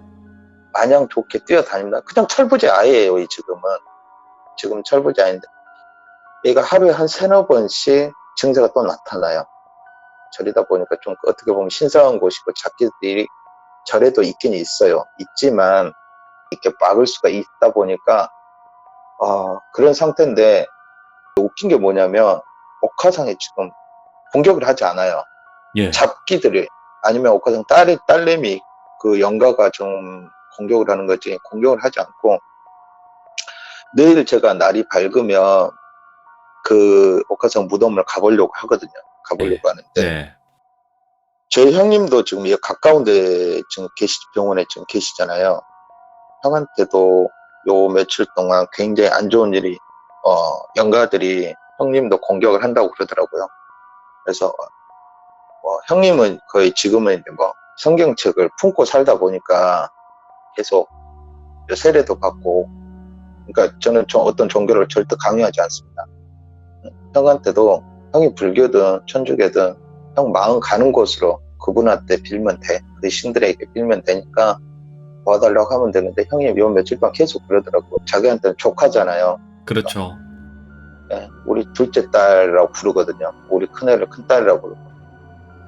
마냥 좋게 뛰어다닙니다. 그냥 철부지 아이예요. 지금 철부지 아이인데 얘가 하루에 한 3-4번씩 증세가 또 나타나요. 절이다 보니까 좀 어떻게 보면 신성한 곳이고 작기들이 절에도 있긴 있어요. 있지만 이렇게 막을 수가 있다 보니까 그런 상태인데 웃긴 게 뭐냐면 옥화상에 지금 공격을 하지 않아요. 예. 잡기들이 아니면 옥화상 딸내미 그 영가가 좀 공격을 하는 거지 공격을 하지 않고 내일 제가 날이 밝으면 그 옥화상 무덤을 가보려고 하거든요. 가보려고 하는데 네. 저희 형님도 지금 가까운데 지금 병원에 지금 계시잖아요. 형한테도 요 며칠 동안 굉장히 안 좋은 일이 영가들이 형님도 공격을 한다고 그러더라고요. 그래서 형님은 거의 지금은 이제 뭐 성경책을 품고 살다 보니까 계속 세례도 받고 그러니까 저는 어떤 종교를 절대 강요하지 않습니다. 형한테도 형이 불교든 천주교든 형 마음 가는 곳으로 그분한테 빌면 돼. 그 신들에게 빌면 되니까 도와달라고 하면 되는데 형이 요 며칠 동안 계속 그러더라고. 자기한테는 조카잖아요. 그렇죠. 네, 우리 둘째 딸이라고 부르거든요. 우리 큰애를 큰딸이라고 부르고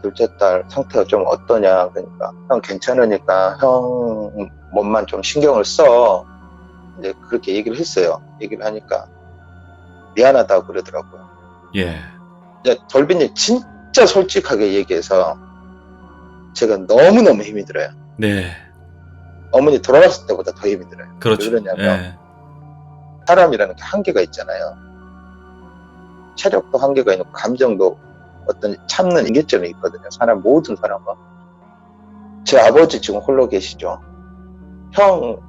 둘째 딸 상태가 좀 어떠냐 그러니까 형 괜찮으니까 형 몸만 좀 신경을 써. 이제 그렇게 얘기를 했어요. 얘기를 하니까 미안하다고 그러더라고요. 예. 이제 돌빈이 진짜 솔직하게 얘기해서 제가 너무너무 힘이 들어요. 네. 어머니 돌아갔을 때보다 더 힘이 들어요. 그렇죠. 왜 그러냐면 예. 사람이라는 게 한계가 있잖아요. 체력도 한계가 있고 감정도 어떤 참는 인계점이 있거든요. 모든 사람은. 제 아버지 지금 홀로 계시죠. 형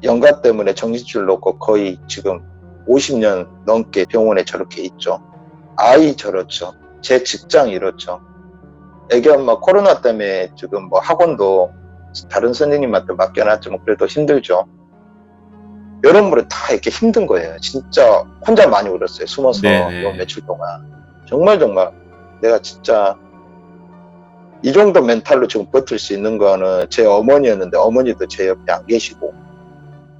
영가 때문에 정신줄 놓고 거의 지금 50년 넘게 병원에 저렇게 있죠. 아이 저렇죠. 제 직장 이렇죠. 애기 엄마 코로나 때문에 지금 뭐 학원도 다른 선생님한테 맡겨놨지만 그래도 힘들죠. 여러모로 다 이렇게 힘든 거예요. 진짜 혼자 많이 울었어요. 숨어서 요 며칠 동안. 정말 내가 진짜 이 정도 멘탈로 지금 버틸 수 있는 거는 제 어머니였는데 어머니도 제 옆에 안 계시고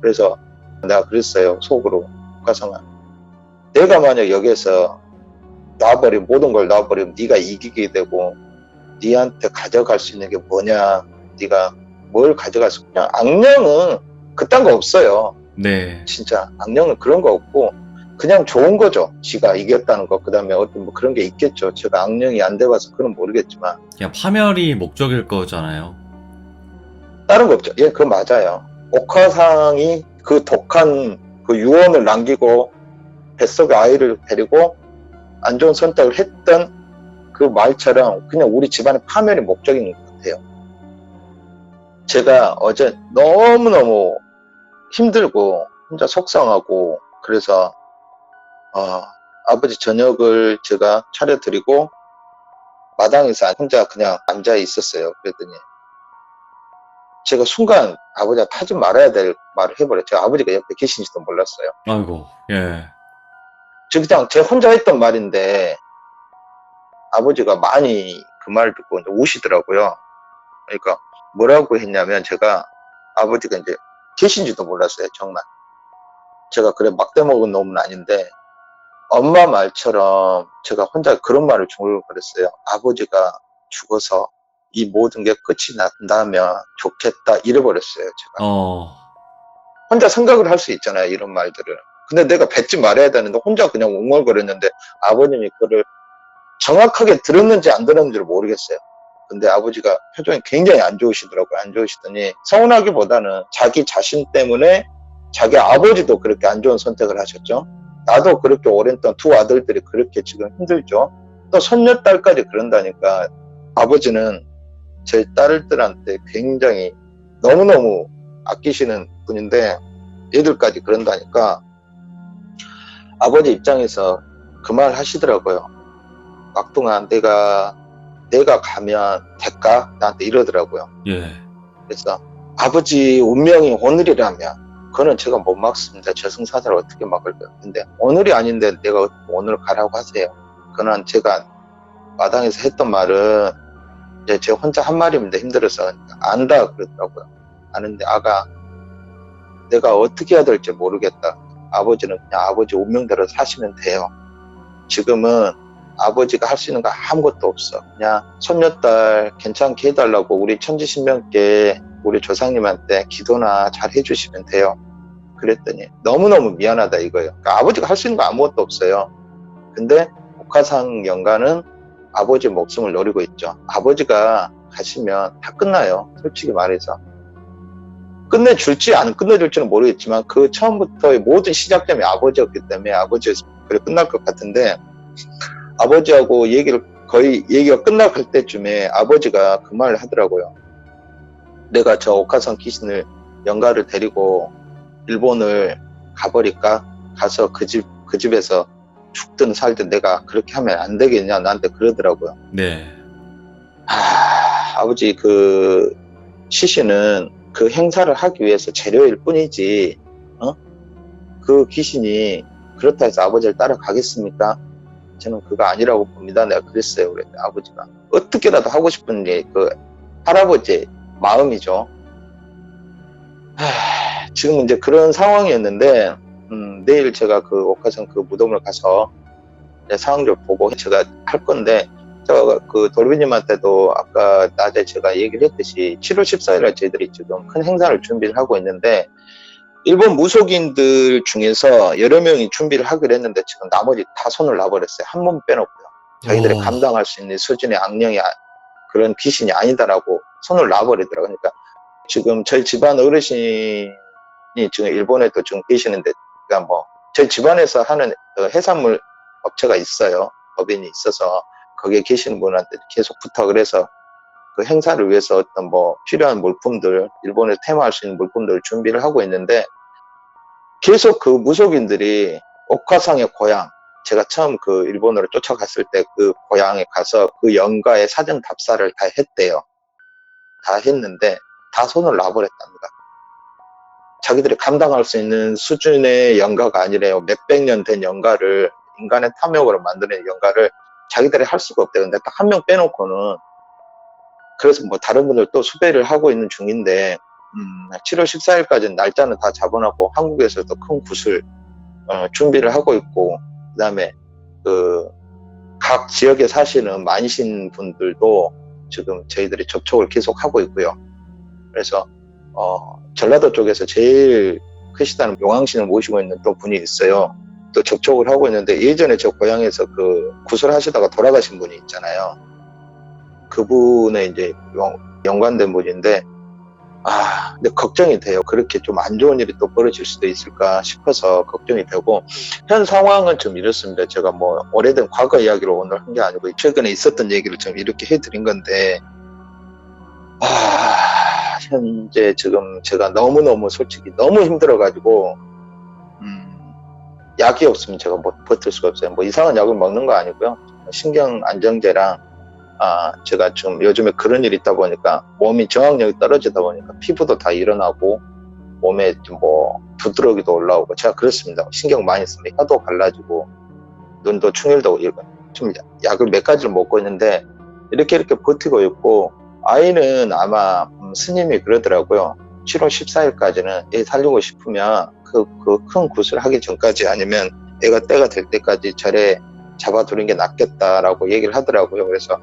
그래서 내가 그랬어요. 속으로 가성아 내가 만약 여기에서 모든 걸 놔버리면 네가 이기게 되고 네한테 가져갈 수 있는 게 뭐냐 네가 뭘 가져가서 그냥 악령은 그딴 거 없어요. 네. 진짜 악령은 그런 거 없고 그냥 좋은 거죠. 지가 이겼다는 거. 그다음에 어떤 뭐 그런 게 있겠죠. 제가 악령이 안 돼봐서 그건 모르겠지만 그냥 파멸이 목적일 거잖아요. 다른 거 없죠. 예, 그거 맞아요. 옥화상이 그 독한 그 유언을 남기고 뱃속에 아이를 데리고 안 좋은 선택을 했던 그 말처럼 그냥 우리 집안의 파멸이 목적인 것 같아요. 제가 어제 너무너무 힘들고 혼자 속상하고 그래서 아버지 저녁을 제가 차려드리고 마당에서 혼자 그냥 앉아 있었어요. 그랬더니 제가 순간 아버지가 하지 말아야 될 말을 해버렸죠. 아버지가 옆에 계신지도 몰랐어요. 아이고, 예. 저 그냥 제가 혼자 했던 말인데 아버지가 많이 그 말을 듣고 이제 우시더라고요. 그러니까 뭐라고 했냐면 제가 아버지가 이제 계신지도 몰랐어요. 정말. 제가 그래 막대 먹은 놈은 아닌데 엄마 말처럼 제가 혼자 그런 말을 중얼거렸어요. 아버지가 죽어서 이 모든 게 끝이 난다면 좋겠다 이래버렸어요. 제가. 혼자 생각을 할 수 있잖아요. 이런 말들을. 근데 내가 뱉지 말아야 되는데 혼자 그냥 웅얼거렸는데 아버님이 그거를 정확하게 들었는지 안 들었는지를 모르겠어요. 근데 아버지가 표정이 굉장히 안 좋으시더라고요. 안 좋으시더니 서운하기보다는 자기 자신 때문에 자기 아버지도 그렇게 안 좋은 선택을 하셨죠. 나도 그렇게 오랜 동안 두 아들들이 그렇게 지금 힘들죠. 또 손녀딸까지 그런다니까 아버지는 제 딸들한테 굉장히 너무너무 아끼시는 분인데 얘들까지 그런다니까 아버지 입장에서 그 말 하시더라고요. 막둥아 내가 가면 될까? 나한테 이러더라고요. 예. 그래서 아버지 운명이 오늘이라면 그거는 제가 못 막습니다. 저승사자를 어떻게 막을까요? 근데 오늘이 아닌데 내가 오늘 가라고 하세요. 그건 제가 마당에서 했던 말은 이제 제가 혼자 한 말입니다. 힘들어서. 그러니까 안다 그러더라고요. 아는데 아가 내가 어떻게 해야 될지 모르겠다. 아버지는 그냥 아버지 운명대로 사시면 돼요. 지금은 아버지가 할 수 있는 거 아무것도 없어. 그냥 손녀딸 괜찮게 해달라고 우리 천지신명께 우리 조상님한테 기도나 잘 해주시면 돼요. 그랬더니 너무너무 미안하다 이거예요. 그러니까 아버지가 할 수 있는 거 아무것도 없어요. 근데 옥화상 영가는 아버지 목숨을 노리고 있죠. 아버지가 가시면 다 끝나요. 솔직히 말해서. 끝내줄지 안 끝내줄지는 모르겠지만 그 처음부터의 모든 시작점이 아버지였기 때문에 아버지에서 그래 끝날 것 같은데 아버지하고 얘기가 끝나갈 때쯤에 아버지가 그 말을 하더라고요. 내가 저 옥화상 귀신을 영가를 데리고 일본을 가버릴까? 가서 그 집에서 죽든 살든 내가 그렇게 하면 안 되겠냐? 나한테 그러더라고요. 네. 아버지 그 시신은 그 행사를 하기 위해서 재료일 뿐이지, 그 귀신이 그렇다 해서 아버지를 따라가겠습니까? 저는 그거 아니라고 봅니다. 내가 그랬어요. 그랬더니 아버지가 어떻게라도 하고 싶은 게 그 할아버지의 마음이죠. 지금 이제 그런 상황이었는데 내일 제가 그 옥화상 그 무덤을 가서 상황 좀 보고 제가 할 건데 제가 그 돌비님한테도 아까 낮에 제가 얘기를 했듯이 7월 14일에 저희들이 지금 큰 행사를 준비를 하고 있는데 일본 무속인들 중에서 여러 명이 준비를 하기로 했는데 지금 나머지 다 손을 놔버렸어요. 한 번 빼놓고요. 자기들이 감당할 수 있는 수준의 악령이 그런 귀신이 아니다라고 손을 놔버리더라고요. 그러니까 지금 저희 집안 어르신이 지금 일본에도 지금 계시는데 그러니까 뭐 저희 집안에서 하는 해산물 업체가 있어요. 법인이 있어서 거기에 계시는 분한테 계속 부탁을 해서 그 행사를 위해서 어떤 뭐 필요한 물품들, 일본에서 테마할 수 있는 물품들을 준비를 하고 있는데 계속 그 무속인들이 옥화상의 고향, 제가 처음 그 일본으로 쫓아갔을 때 그 고향에 가서 그 영가의 사전 답사를 다 했대요. 다 했는데 다 손을 놔버렸답니다. 자기들이 감당할 수 있는 수준의 영가가 아니래요. 몇백 년 된 영가를 인간의 탐욕으로 만드는 영가를 자기들이 할 수가 없대요. 근데 딱 한 명 빼놓고는 그래서 뭐 다른 분들 또 수배를 하고 있는 중인데 7월 14일까지는 날짜는 다 잡아놨고 한국에서도 큰 굿을 준비를 하고 있고 그다음에 그 각 지역에 사시는 만신 분들도 지금 저희들이 접촉을 계속 하고 있고요. 그래서 전라도 쪽에서 제일 크시다는 용왕신을 모시고 있는 또 분이 있어요. 또 접촉을 하고 있는데 예전에 저 고향에서 그 구설하시다가 돌아가신 분이 있잖아요. 그분의 이제 연관된 분인데 근데 걱정이 돼요. 그렇게 좀 안 좋은 일이 또 벌어질 수도 있을까 싶어서 걱정이 되고, 현 상황은 좀 이렇습니다. 제가 뭐 오래된 과거 이야기를 오늘 한 게 아니고 최근에 있었던 얘기를 좀 이렇게 해드린 건데, 현재 지금 제가 너무너무 솔직히 너무 힘들어가지고, 약이 없으면 제가 못 버틸 수가 없어요. 뭐 이상한 약을 먹는 거 아니고요. 신경 안정제랑 제가 좀 요즘에 그런 일이 있다 보니까 몸이 저항력이 떨어지다 보니까 피부도 다 일어나고 몸에 좀 뭐 부드러기도 올라오고 제가 그렇습니다. 신경 많이 쓰면 혀도 갈라지고 눈도 충혈되고 이거 좀 약을 몇 가지를 먹고 있는데 이렇게 버티고 있고, 아이는 아마 스님이 그러더라고요. 7월 14일까지는 애 살리고 싶으면 그 큰 굿을 하기 전까지 아니면 애가 때가 될 때까지 절에 잡아두는 게 낫겠다라고 얘기를 하더라고요. 그래서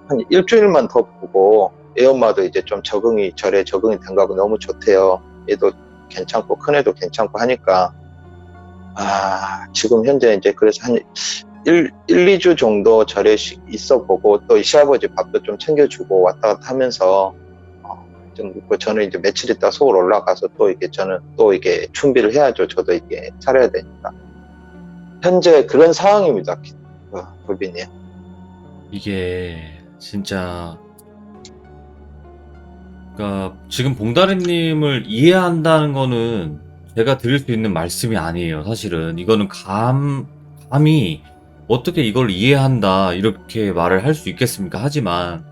한 일주일만 더 보고, 애 엄마도 이제 좀 절에 적응이 된 거고 너무 좋대요. 애도 괜찮고 큰애도 괜찮고 하니까 지금 현재 이제 그래서 한 2주 정도 절에 있어 보고 또 시아버지 밥도 좀 챙겨주고 왔다 갔다 하면서 좀 저는 이제 며칠 있다 서울 올라가서 또 이게 저는 또 이게 준비를 해야죠. 저도 이게 살아야 되니까. 현재 그런 상황입니다. 돌비님. 이게 진짜 그러니까 지금 봉다리님을 이해한다는 거는 제가 드릴 수 있는 말씀이 아니에요. 사실은 이거는 감히 어떻게 이걸 이해한다 이렇게 말을 할 수 있겠습니까? 하지만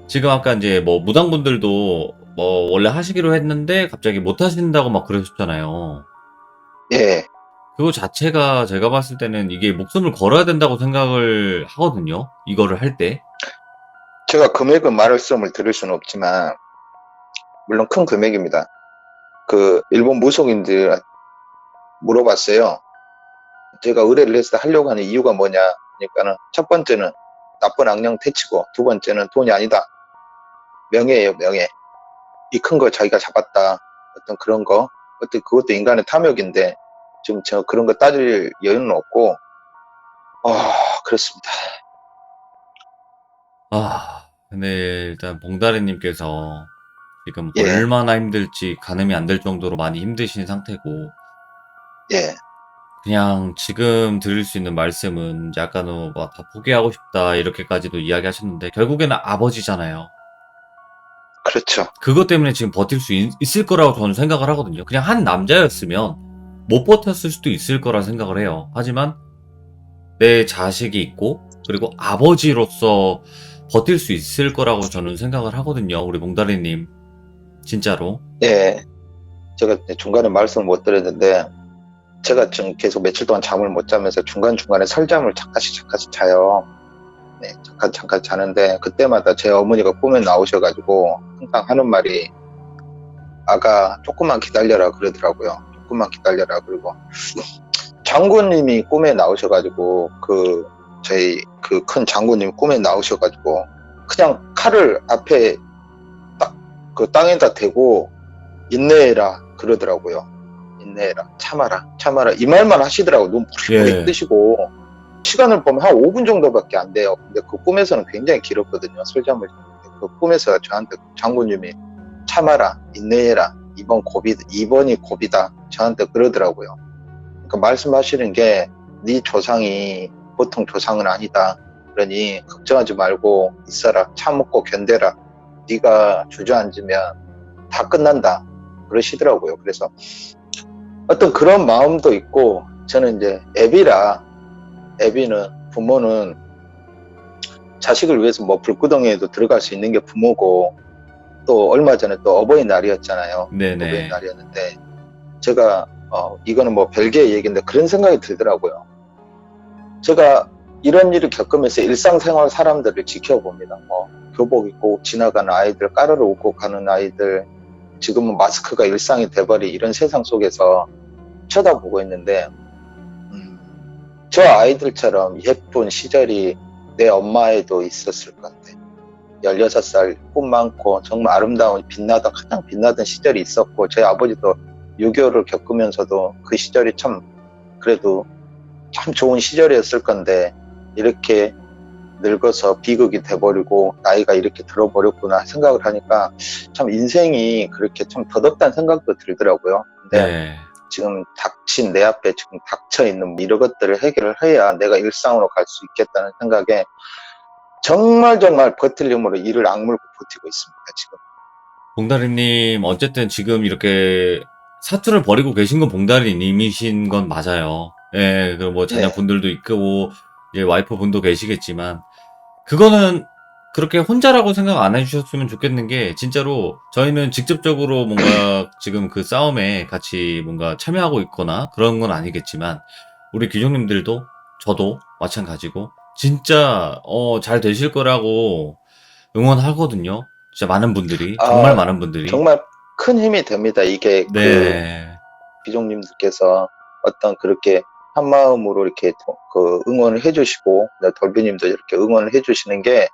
지금 아까 이제 뭐 무당분들도 뭐 원래 하시기로 했는데 갑자기 못 하신다고 막 그러셨잖아요. 예. 그거 자체가 제가 봤을 때는 이게 목숨을 걸어야 된다고 생각을 하거든요. 이거를 할 때. 제가 금액은 말씀을 드릴 수는 없지만 물론 큰 금액입니다. 그 일본 무속인들 물어봤어요. 제가 의뢰를 해서 하려고 하는 이유가 뭐냐 하니까는 첫 번째는 나쁜 악령 퇴치고, 두 번째는 돈이 아니다. 명예예요, 명예. 이 큰 거 자기가 잡았다. 어떤 그런 거. 그것도 인간의 탐욕인데 지금 저 그런 거 따질 여유는 없고 그렇습니다. 근데 일단 봉다리님께서 지금 예, 얼마나 힘들지 가늠이 안 될 정도로 많이 힘드신 상태고, 예, 그냥 지금 드릴 수 있는 말씀은 이제 아까는 막 다 포기하고 싶다 이렇게까지도 이야기하셨는데 결국에는 아버지잖아요. 그렇죠. 그것 때문에 지금 버틸 수 있을 거라고 저는 생각을 하거든요. 그냥 한 남자였으면 못 버텼을 수도 있을 거라 생각을 해요. 하지만 내 자식이 있고 그리고 아버지로서 버틸 수 있을 거라고 저는 생각을 하거든요. 우리 봉다리님 진짜로. 예, 제가 중간에 말씀을 못 드렸는데 제가 지금 계속 며칠 동안 잠을 못 자면서 중간중간에 설잠을 잠깐씩 자요. 네, 잠깐 자는데 그때마다 제 어머니가 꿈에 나오셔가지고 항상 하는 말이 아가 조금만 기다려라 그러더라고요. 조금만 기다려라. 그리고 장군님이 꿈에 나오셔가지고 저희 그 큰 장군님 꿈에 나오셔가지고 그냥 칼을 앞에 딱 그 땅에다 대고 인내해라 그러더라고요. 인내해라, 참아라 이 말만 하시더라고. 눈 부르르 뜨시고. 시간을 보면 한 5분 정도밖에 안 돼요. 근데 그 꿈에서는 굉장히 길었거든요. 설잠을 자는데 그 꿈에서 저한테 장군님이 참아라, 인내해라, 이번이 고비다 저한테 그러더라고요. 그러니까 말씀하시는 게 네 조상이 보통 조상은 아니다. 그러니 걱정하지 말고 있어라, 참고 견뎌라. 네가 주저앉으면 다 끝난다 그러시더라고요. 그래서 어떤 그런 마음도 있고, 저는 이제 부모는 자식을 위해서 뭐 불구덩이에도 들어갈 수 있는 게 부모고, 또 얼마 전에 또 어버이날이었잖아요. 네네. 어버이날이었는데 제가 이거는 뭐 별개의 얘기인데 그런 생각이 들더라고요. 제가 이런 일을 겪으면서 일상생활 사람들을 지켜봅니다. 뭐 교복 입고 지나가는 아이들, 까르르 웃고 가는 아이들, 지금은 마스크가 일상이 돼버린 이런 세상 속에서 쳐다보고 있는데 저 아이들처럼 예쁜 시절이 내 엄마에도 있었을 것 같아요. 16살 꿈 많고 정말 아름다운 빛나던 가장 빛나던 시절이 있었고 저희 아버지도 6.25를 겪으면서도 그 시절이 참 그래도 참 좋은 시절이었을 건데 이렇게 늙어서 비극이 돼버리고 나이가 이렇게 들어버렸구나 생각을 하니까 참 인생이 그렇게 참 더덥다는 생각도 들더라고요. 근데 네. 지금 닥친 내 앞에 지금 닥쳐 있는 이런 것들을 해결을 해야 내가 일상으로 갈 수 있겠다는 생각에 정말 버틸 힘으로 이를 악물고 버티고 있습니다, 지금. 봉다리님, 어쨌든 지금 이렇게 사투를 벌이고 계신 건 봉다리님이신 건 맞아요. 예, 그 뭐 네. 자녀분들도 있고, 이제 와이프분도 계시겠지만, 그거는 그렇게 혼자라고 생각 안 해주셨으면 좋겠는 게, 진짜로 저희는 직접적으로 뭔가 지금 그 싸움에 같이 뭔가 참여하고 있거나 그런 건 아니겠지만, 우리 귀족님들도, 저도 마찬가지고, 진짜, 잘 되실 거라고 응원하거든요. 진짜 많은 분들이, 정말 아, 많은 분들이. 정말 큰 힘이 됩니다. 이게 그 네, 귀족님들께서 어떤 그렇게 한 마음으로 이렇게 그 응원을 해주시고, 돌비님도 이렇게 응원을 해주시는 게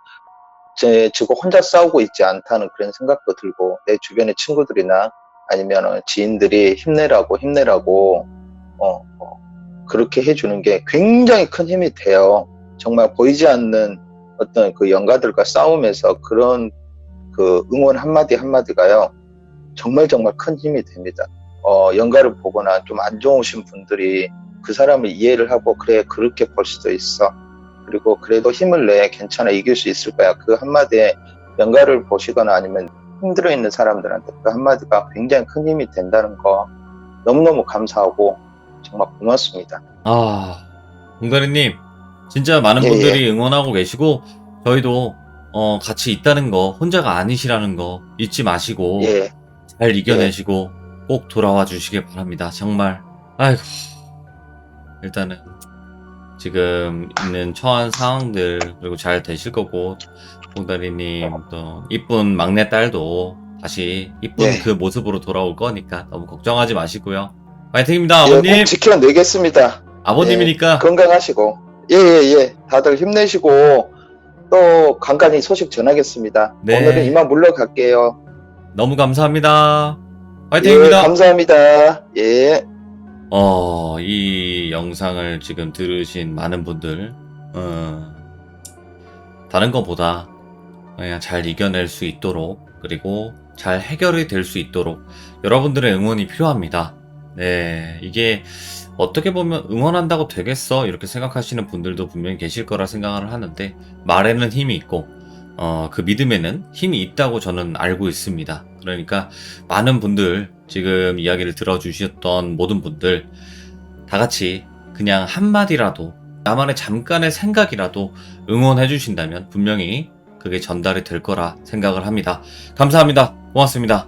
지금 혼자 싸우고 있지 않다는 그런 생각도 들고, 내 주변의 친구들이나 아니면 지인들이 힘내라고, 그렇게 해주는 게 굉장히 큰 힘이 돼요. 정말 보이지 않는 어떤 그 영가들과 싸우면서 그런 그 응원 한마디 한마디가요, 정말 큰 힘이 됩니다. 영가를 보거나 좀 안 좋으신 분들이 그 사람을 이해를 하고, 그래, 그렇게 볼 수도 있어. 그리고 그래도 힘을 내, 괜찮아, 이길 수 있을 거야. 그 한마디에 연가를 보시거나 아니면 힘들어 있는 사람들한테 그 한마디가 굉장히 큰 힘이 된다는 거 너무너무 감사하고 정말 고맙습니다. 아, 봉다리님, 진짜 많은 예, 예, 분들이 응원하고 계시고, 저희도, 같이 있다는 거, 혼자가 아니시라는 거 잊지 마시고, 예, 잘 예, 이겨내시고, 꼭 돌아와 주시길 바랍니다. 정말. 아이고, 일단은, 지금 있는 처한 상황들, 그리고 잘 되실 거고, 봉다리님, 또, 이쁜 막내 딸도 다시 이쁜 그 예, 모습으로 돌아올 거니까 너무 걱정하지 마시고요. 파이팅입니다, 예, 꼭 아버님! 지켜내겠습니다. 예, 아버님이니까. 건강하시고, 예, 예, 예, 다들 힘내시고, 또 간간히 소식 전하겠습니다. 오늘은 네. 이만 물러갈게요. 너무 감사합니다. 예, 화이팅입니다. 감사합니다. 예. 이 영상을 지금 들으신 많은 분들, 어, 다른 것보다 그냥 잘 이겨낼 수 있도록, 그리고 잘 해결이 될 수 있도록 여러분들의 응원이 필요합니다. 네, 이게 어떻게 보면 응원한다고 되겠어? 이렇게 생각하시는 분들도 분명히 계실 거라 생각을 하는데, 말에는 힘이 있고, 그 믿음에는 힘이 있다고 저는 알고 있습니다. 그러니까 많은 분들, 지금 이야기를 들어주셨던 모든 분들, 다 같이 그냥 한마디라도, 나만의 잠깐의 생각이라도 응원해 주신다면 분명히 그게 전달이 될 거라 생각을 합니다. 감사합니다. 고맙습니다.